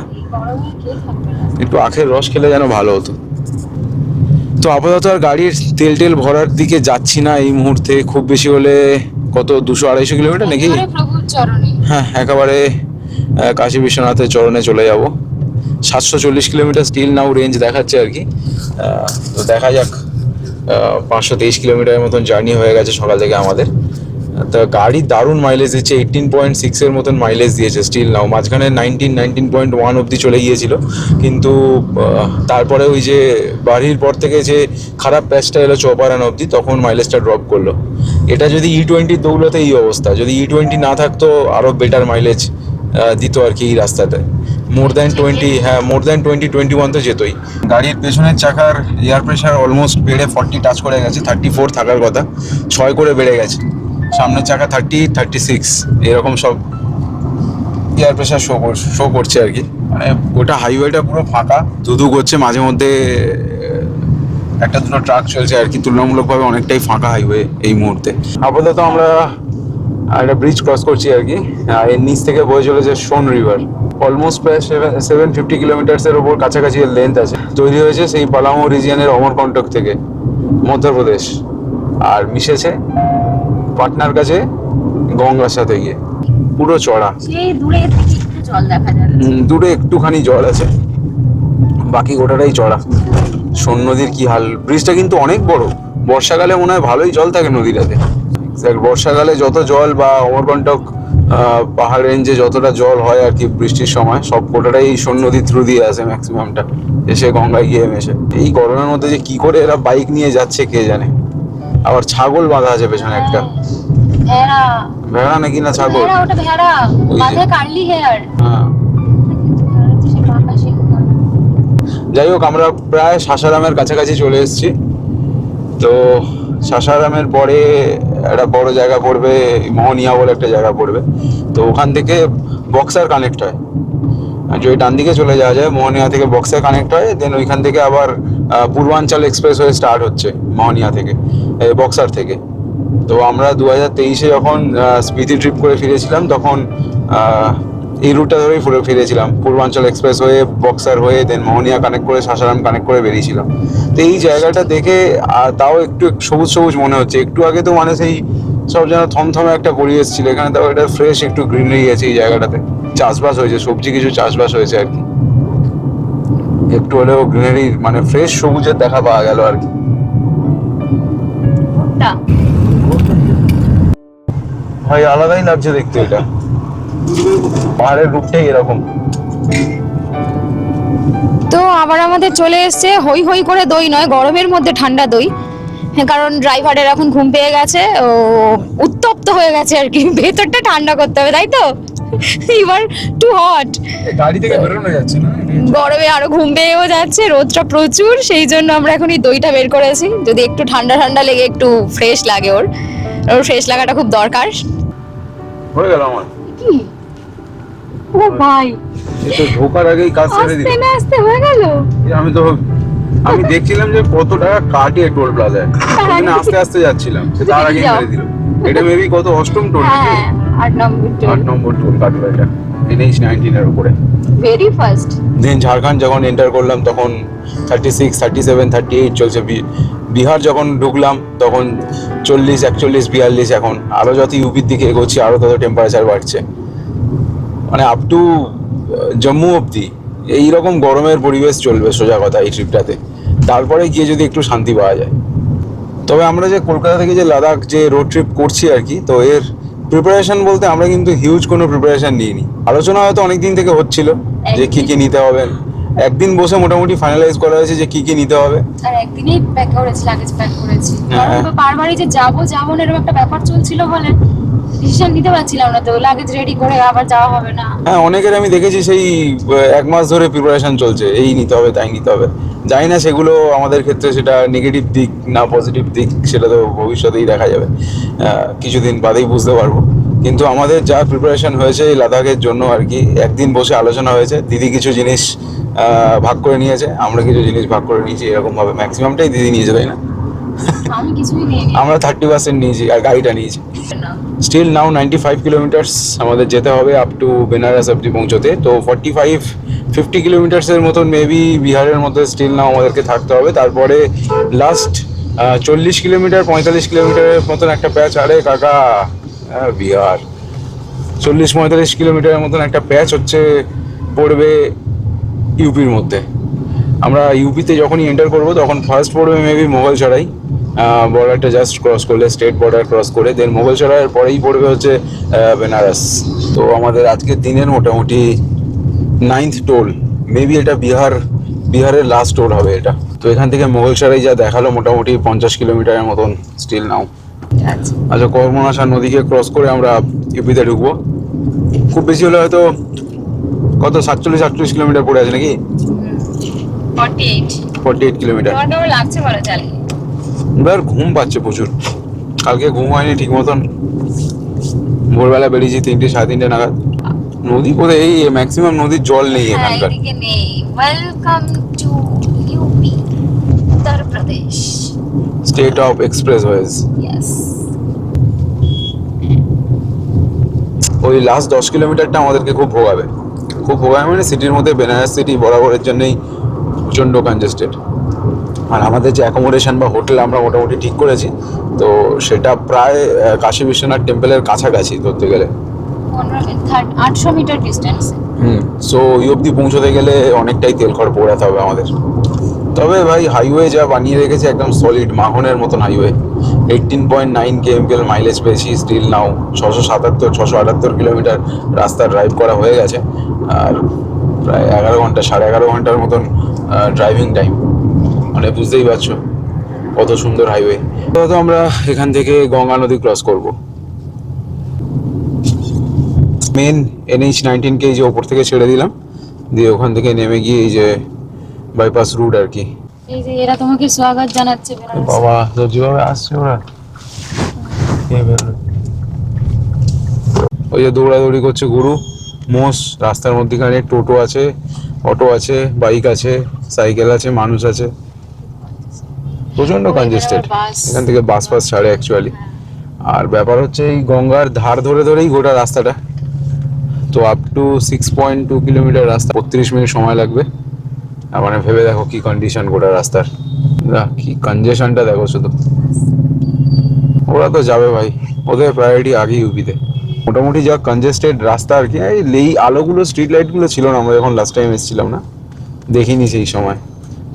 একটু আখের রস খেলে যেন ভালো হতো। তো আপাতত আর গাড়ির তেল ভরার দিকে যাচ্ছি না এই মুহূর্তে। খুব বেশি হলে কত 200-250 কিলোমিটার নাকি? প্রভুর চরণে। হ্যাঁ, একেবারে কাশী বিশ্বনাথের চরণে চলে যাব। 740 কিলোমিটার স্টিল নাও রেঞ্জ দেখাচ্ছে আর কি। তো দেখা যাক, 523 কিলোমিটারের মতন জার্নি হয়ে গেছে সকাল থেকে আমাদের। তা গাড়ি দারুণ মাইলেজ দিচ্ছে, 18.6 এর মতন মাইলেজ দিয়েছে স্টিল নাও। মাঝখানে 19.1 অবধি চলে গিয়েছিল, কিন্তু তারপরে ওই যে বাড়ির পর থেকে যে খারাপ প্যাচটা এলো চৌপারান অবধি, তখন মাইলেজটা ড্রপ করলো। এটা যদি E20 দৌলতে এই অবস্থা, যদি E20 না থাকতো আরও বেটার মাইলেজ দিত আর কি এই রাস্তাতে। মোর দ্যান 20-21 তো যেতই। গাড়ির পেছনের চাকার এয়ার প্রেশার অলমোস্ট বেড়ে 40 টাচ করে গেছে, 34 থাকার কথা, 6 করে বেড়ে গেছে। সামনের চাকা 30-36 এরকম সব এয়ার প্রেশার শো করছে আর কি। মানে গোটা হাইওয়েটা পুরো ফাঁকা, ধুধু করছে, মাঝে মধ্যে একটা দুটো ট্রাক চলছে আর কি। তুলনামূলকভাবে অনেকটাই ফাঁকা হাইওয়ে এই মুহূর্তে। আপাতত আমরা একটা ব্রিজ ক্রস করছি আর কি। এর নিচ থেকে বয়ে চলেছে সোন রিভার। অলমোস্ট প্রায় 750 কিলোমিটার্সের ওপর কাছাকাছি এর লেন্থ আছে। তৈরি হয়েছে সেই পালামো রিজিয়নের অমরকন্টক থেকে, মধ্যপ্রদেশ, আর মিশেছে পাটনার কাছে গঙ্গার সাথে গিয়ে। পুরো চড়া, সেই দূরে থেকে একটু জল দেখা যাচ্ছে। দূরে একটুখানি জল আছে, বাকি গোটাটাই চড়া। সোন নদীর কি হাল। ব্রিজটা কিন্তু অনেক বড়, বর্ষাকালে মনে হয় ভালোই জল থাকে নদীটাতে। বর্ষাকালে যত জল বা অমরকন্টক পাহাড় রেঞ্জে যতটা জল হয় আর কি বৃষ্টির সময়, সব গোটাটাই এই সোন নদীর থ্রু দিয়ে আসে ম্যাক্সিমামটা, এসে গঙ্গায় গিয়ে মেশে। এই গরমের মধ্যে যে কি করে এরা বাইক নিয়ে যাচ্ছে কে জানে। আবার ছাগল বাঁধা আছে পেছনে একটা, ভেড়া। ভেড়া নাকি না ছাগল? ভেড়া, ওটা ভেড়া, ওই যে। মাথায় কার্লি হেয়ার। হ্যাঁ, যাই হোক, আমরা প্রায় সাসারামের কাছাকাছি চলে এসেছি। তো সাসারামের পরে একটা বড় জায়গা পড়বে, মোহনিয়া বলে একটা জায়গা পড়বে। তো ওখান থেকে বক্সার কানেক্ট হয়, যদি ডান দিকে চলে যাওয়া যায় মোহনিয়া থেকে বক্সার কানেক্ট হয়, দেন ওইখান থেকে আবার পূর্বাঞ্চল এক্সপ্রেস হয়ে স্টার্ট হচ্ছে মোহনিয়া থেকে, বক্সার থেকে। তো আমরা 2023-এ যখন স্পিতি ট্রিপ করে ফিরেছিলাম, তখন এই রুটটা ধরেই ফিরেছিলাম, পূর্বাঞ্চল এক্সপ্রেস হয়ে বক্সার হয়ে দেন মোহনিয়া কানেক্ট করে সাসারাম কানেক্ট করে বেরিয়েছিলাম। তো এই জায়গাটা দেখে তাও একটু সবুজ সবুজ মনে হচ্ছে। একটু আগে তো মানে সেই সব যেন থমথমে একটা পরিবেশ ছিল, এখানে তাও এটা ফ্রেশ, একটু গ্রিনারি আছে এই জায়গাটাতে। চাষবাস হয়েছে, সবজি কিছু চাষবাস হয়েছে আর কি। একটু হলেও গ্রিনারি মানে ফ্রেশ সবুজের দেখা পাওয়া গেল আর কি। ভাই আলাদাই লাগছে দেখতে এটা, পাহাড়ের রূপটাই এরকম। তো আবার আমাদের চলে এসেছে হই হই করে দই নয়, গরমের মধ্যে ঠান্ডা দই। হ্যাঁ, কারণ ড্রাইভারের এখন ঘুম পেয়ে গেছে, ও উত্তপ্ত হয়ে গেছে আর কি, ভেতরটা ঠান্ডা করতে হবে, তাই তো? এবার টু হট, গাড়ি থেকে বেরোনো যাচ্ছে না, গরমে আরো ঘুম পেয়েও যাচ্ছে, রোদটা প্রচুর, সেই জন্য আমরা এখন এই দইটা বের করেছি, যদি একটু ঠান্ডা ঠান্ডা লেগে একটু ফ্রেশ লাগে। ওর ফ্রেশ লাগাটা খুব দরকার। হয়ে গেল আমার। ও ভাই, এই তো ঢোকার আগেই কাজ ছেড়ে দিল। আস্তে না আস্তে হয়ে গেল। আমি দেখছিলাম যে কত টাকা কাটে টোল প্লাজায়, ওখানে আস্তে আস্তে যাচ্ছিলাম, সে তার আগেই ছেড়ে দিল। এটা মেবি কত অষ্টম টোল নাকি? হ্যাঁ, 8 নম্বর টোল। 8 নম্বর টোল কাটলো এটা NH 19 এর উপরে। Very first. দেন ঝাড়খণ্ড যখন এন্টার করলাম তখন 36, 37, 38 চলছে। বিহার যখন ঢুকলাম তখন 40, 41, 42। এখন আরো যত ইউপির দিকে এগোচ্ছি আরো তত টেম্পারেচার বাড়ছে, মানে আপ টু জম্মু অবধি এইরকম গরমের পরিবেশ চলবে সোজা কথা এই ট্রিপটাতে। তারপরে গিয়ে যদি একটু শান্তি পাওয়া যায়। তবে আমরা যে কলকাতা থেকে যে লাদাখ যে রোড ট্রিপ করছি আর কি, তো এর প্রিপারেশন বলতে আমরা কিন্তু হিউজ কোনো প্রিপারেশন নিইনি। আলোচনা হয়তো অনেক দিন থেকে হচ্ছিল যে কি কি নিতে হবে। একদিন বসে মোটামুটি ফাইনালাইজ করা হয়েছে যে কি কি নিতে হবে। আর একদিনেই প্যাক করেছি, লাগেজ প্যাক করেছি, হ্যাঁ। কারণ বারবারই যে যাবো না এরকম একটা ব্যাপার চলছিল বলে ডিসিশন নিতে পারছিলাম না, তো লাগেজ রেডি করে আবার যাওয়া হবে না। হ্যাঁ, অনেকের আমি দেখেছি সেই 1 মাস ধরে প্রিপারেশন চলছে, এই নিতে হবে তাই নিতে হবে। জানি না সেগুলো আমাদের ক্ষেত্রে সেটা নেগেটিভ দিক না পজিটিভ দিক, সেটা তো ভবিষ্যতেই দেখা যাবে, কিছুদিন বাদেই বুঝতে পারবো। কিন্তু আমাদের যা প্রিপারেশন হয়েছে এই লাদাখের জন্য আর কি, একদিন বসে আলোচনা হয়েছে, দিদি কিছু জিনিস ভাগ করে নিয়েছে, আমরা কিছু জিনিস ভাগ করে নিয়েছি, এরকমভাবে ম্যাক্সিমামটাই দিদি নিয়েছে, তাই না? আমি কিছুই নিয়ে আমরা 30% নিয়েছি আর গাড়িটা নিয়েছি। স্টিল নাও 95 কিলোমিটার্স আমাদের যেতে হবে আপ টু বেনারস অব্দি পৌঁছতে। তো 45-50 কিলোমিটার্সের মতন মেবি বিহারের মধ্যে স্টিল নাও আমাদেরকে থাকতে হবে। তারপরে লাস্ট 40 কিলোমিটার 45 কিলোমিটারের মতন একটা প্যাচ, আরে কাকা বিহার 40-45 কিলোমিটারের মতন একটা প্যাচ হচ্ছে পড়বে ইউপির মধ্যে। আমরা ইউপিতে যখনই এন্টার করবো তখন ফার্স্ট পড়বে মেবি মোগলসরাই, বর্ডারটা জাস্ট ক্রস করলে, স্টেট বর্ডার ক্রস করে, দেন মোগলসরাইয়ের পরেই পড়বে হচ্ছে বেনারস। তো আমাদের আজকের দিনের মোটামুটি 9th টোল, মেবি এটা বিহারের লাস্ট টোল হবে এটা। তো এখান থেকে মোগলসরাই যা দেখালো মোটামুটি 50 কিলোমিটারের মতন স্টিল নাও। আচ্ছা, কর্মনাশা নদীকে ক্রস করে আমরা ইউপিতে ঢুকবো। খুব বেশি হলে হয়তো কত 47-48 কিলোমিটার পড়ে আছে নাকি? 48 কিলোমিটার। তোমার কেমন লাগছে বলো চালে? এবার ঘুম পাচ্ছে প্রচুর, কালকে ঘুম হয়নি ঠিক মতন। ভোরবেলা বেরিয়েছি 3-3:30 নাগাদ। নদী কোথায়? এই ম্যাক্সিমাম নদীর জল নেই এখানকার। এদিকে নেই। Welcome to UP, Uttar Pradesh, state of এক্সপ্রেসওয়েজ। Yes. ওই লাস্ট 10 কিলোমিটারটা আমাদেরকে খুব ভোগাবে মানে সিটির মধ্যে, বেনারস সিটি বরাবরের জন্যই প্রচণ্ড কনজেস্টেড। আর আমাদের যে অ্যাকোমোডেশন বা হোটেল আমরা মোটামুটি ঠিক করেছি, তো সেটা প্রায় কাশী বিশ্বনাথ টেম্পলের কাছাকাছি ধরতে গেলে। 800 মিটার ডিস্টেন্স। সো ওই অবধি পৌঁছতে গেলে অনেকটাই তেল খরচ পোড়াতে হবে আমাদের। তবে ভাই হাইওয়ে যা বানিয়ে রেখেছে একদম সলিড মাখনের মতন হাইওয়ে। 18.9 kmpl মাইলেজ পেয়েছি স্টিল নাও। 678 কিলোমিটার রাস্তা ড্রাইভ করা হয়ে গেছে, আর প্রায় 11 ঘন্টা 11.5 ঘন্টার মতন ড্রাইভিং টাইম। মানে বুঝতেই পারছো কত সুন্দর হাইওয়ে। তো আমরা এখান থেকে গঙ্গা নদী ক্রস করব। মেন NH-19 কে এই যে ওপর থেকে ছেড়ে দিলাম, দিয়ে ওখান থেকে নেমে গিয়ে এই যে বাইপাস রুট আর কি। এই যে এরা তোমাকে স্বাগত জানাচ্ছে বেনারস। বাবা তো যেভাবে আসছে ওরা, ওই যে দৌড়াদৌড়ি করছে গরু মোষ রাস্তার মধ্যেখানে। টোটো আছে, অটো আছে, বাইক আছে, সাইকেল আছে, মানুষ আছে, প্রচন্ড কনজেস্টেড। এখান থেকে বাস ছাড়ে অ্যাকচুয়ালি। আর ব্যাপার হচ্ছে এই গঙ্গার ধার ধরে ধরেই গোটা রাস্তাটা, তো আপ টু 6.2 কিলোমিটার রাস্তা, 32 মিনিট সময় লাগবে। আর মানে ভেবে দেখো কি কন্ডিশন গোটা রাস্তার, কি কনজেশনটা দেখো শুধু। ওরা তো যাবে ভাই, ওদের প্রায়োরিটি আগে ইউপিতে। মোটামুটি যা কনজেস্টেড রাস্তা আর কি। এই আলোগুলো, স্ট্রিট লাইটগুলো ছিল না, আমরা যখন লাস্ট টাইম এসেছিলাম না, দেখিনি সেই সময়।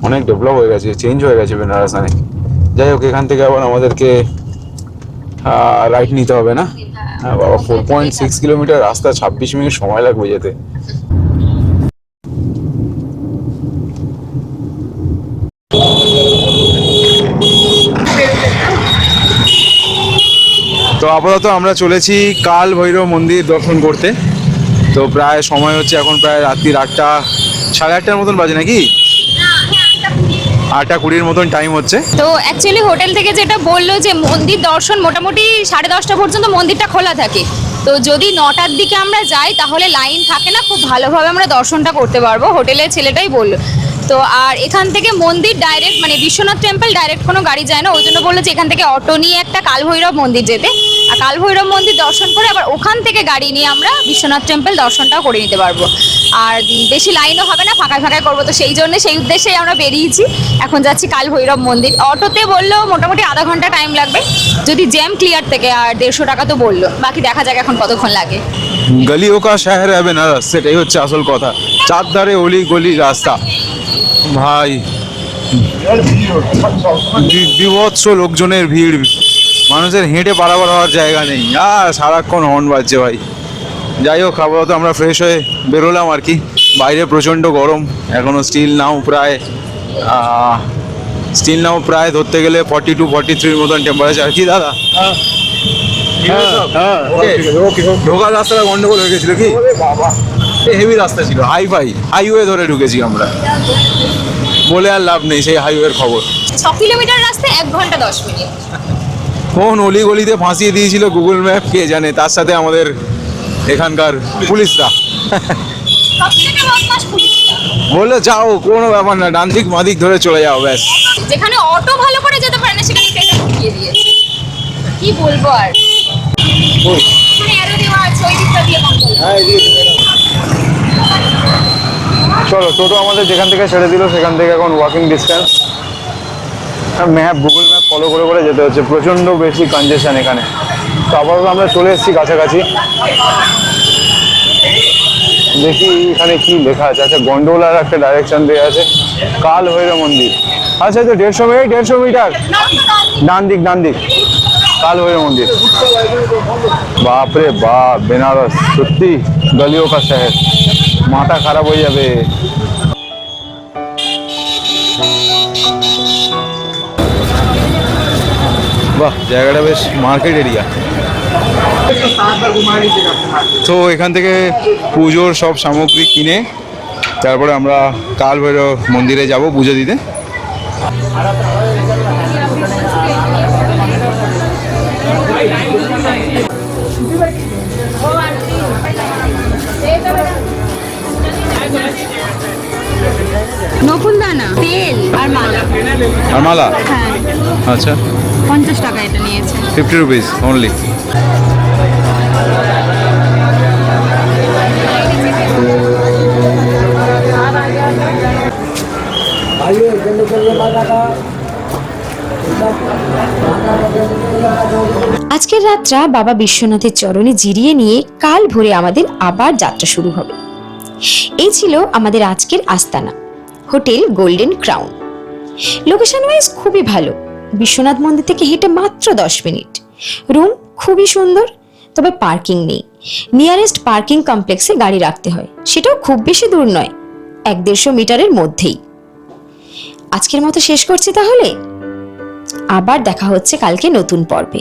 অনেক ডেভেলপ হয়ে গেছে, চেঞ্জ হয়ে গেছে বেনারস অনেক। যাই হোক, এখান থেকে আবার আমাদেরকে রাইট নিতে হবে না? হ্যাঁ বাবা, 4.6 কিলোমিটার রাস্তা, 26 মিনিট সময় লাগবে যেতে। তো আপাতত আমরা চলেছি কাল ভৈরব মন্দির দর্শন করতে। তো প্রায় সময় হচ্ছে এখন প্রায় রাত্রির 8টা, 8:30 মতন বাজে নাকি? 8:20 মতন টাইম হচ্ছে। তো অ্যাকচুয়ালি হোটেল থেকে যেটা বললো যে মন্দির দর্শন মোটামুটি 10:30 পর্যন্ত মন্দিরটা খোলা থাকে। তো যদি 9টার দিকে আমরা যাই তাহলে লাইন থাকে না, খুব ভালোভাবে আমরা দর্শনটা করতে পারবো, হোটেলের ছেলেটাই বললো। তো আর এখান থেকে মন্দির ডাইরেক্ট, মানে বিশ্বনাথ টেম্পল ডাইরেক্ট কোনো গাড়ি যায় না, ওই জন্য বললো যে এখান থেকে অটো নিয়ে একটা কালভৈরব মন্দির যেতে, আর কালভৈরব মন্দির দর্শন করে আবার ওখান থেকে গাড়ি নিয়ে আমরা বিশ্বনাথ টেম্পল দর্শনটাও করে নিতে পারবো। আর বেশি লাইনও হবে না, ফাঁকায় ফাঁকায় করবো। তো সেই জন্য সেই উদ্দেশ্যেই আমরা বেরিয়েছি, এখন যাচ্ছি কালভৈরব মন্দির। অটোতে বললো মোটামুটি আধা ঘন্টা টাইম লাগবে যদি জ্যাম ক্লিয়ার থেকে, আর 150 টাকা তো বললো, বাকি দেখা যাক এখন কতক্ষণ লাগে। গলিও কা শহর है বেনারস, সেটাই হচ্ছে আসল কথা। চারধারে অলি গলি রাস্তা ভাই, বিভৎস লোকজনের ভিড়, মানুষের হেঁটে পারাবার হওয়ার জায়গা নেই, আর সারাক্ষণ হর্ন বাজছে ভাই। যাই হোক, আপাতত আমরা ফ্রেশ হয়ে বেরোলাম আর কি। বাইরে প্রচণ্ড গরম এখনও। স্টিল নাও প্রায় ধরতে গেলে 42-43 মতন টেম্পারেচার। কি দাদা ঢোকার রাস্তাটা গন্ডগোল হয়ে গেছিল কি হেভি রাস্তা ছিল, হাইওয়ে ধরে ঢুকেছি আমরা, বলে আর লাভ নেই সেই হাইওয়ের খবর। 6 কিলোমিটার রাস্তা 1 ঘন্টা 10 মিনিট। কোন অলি গলিতে ফাঁসিয়ে দিয়েছিল গুগল ম্যাপ কে জানে, তার সাথে আমাদের এখানকার পুলিশরা সবথেকে বদমাশ পুলিশটা। বললো যাও কোনো ব্যাপার না, ডান দিক বাঁ দিক ধরে চলে যাও ব্যাস। যেখানে অটো ভালো করে যেতে পারে না সেখানে ট্রেনে ঢুকিয়ে দিয়েছে। কি বলবো আর, এখানে অ্যারো দেওয়া আছে ওই দিকটা দিয়ে বন্ধ। চলো, টোটো আমাদের যেখান থেকে ছেড়ে দিল সেখান থেকে এখন walking distance. Map, Google map follow করে করে যেতে হচ্ছে, প্রচণ্ড বেশি কনজেশন এখানে। তো আপাতত আমরা চলে এসেছি কাছাকাছি, দেখি এখানে কি লেখা আছে। আচ্ছা, গন্ডোলার একটা ডাইরেকশন দেওয়া আছে, কাল ভৈরব মন্দির। আচ্ছা, তো 150 মিটার ডান দিক কাল ভৈরব মন্দির। বাপরে বাপ, বেনারস সত্যি গলিও কা শহর, মাথা খারাপ হয়ে যাবে। বাহ, জায়গাটা বেশ মার্কেট এরিয়া। তো এখান থেকে পুজোর সব সামগ্রী কিনে তারপরে আমরা কাল ভৈরব মন্দিরে যাব পুজো দিতে। নকুলদানা, তেল আর মালা। আর মালা? হ্যাঁ, আচ্ছা, 50 টাকা এটা নিয়েছে। 50 রুপিস অনলি। আজকের রাতটা বাবা বিশ্বনাথের চরণে জিরিয়ে নিয়ে কাল ভোরে আমাদের আবার যাত্রা শুরু হবে। এই ছিল আমাদের আজকের আস্তানা, hotel golden crown. Location wise খুবই ভালো, বিশ্বনাথ মন্দির থেকে হেঁটে মাত্র 10 মিনিট। রুম খুবই সুন্দর, তবে পার্কিং নেই। নিয়ারেস্ট পার্কিং কমপ্লেক্সে গাড়ি রাখতে হয়, সেটাও খুব বেশি দূর নয়, 150 মিটারের মধ্যেই। আজকের মতো শেষ করছি তাহলে, আবার দেখা হচ্ছে কালকে নতুন পর্বে।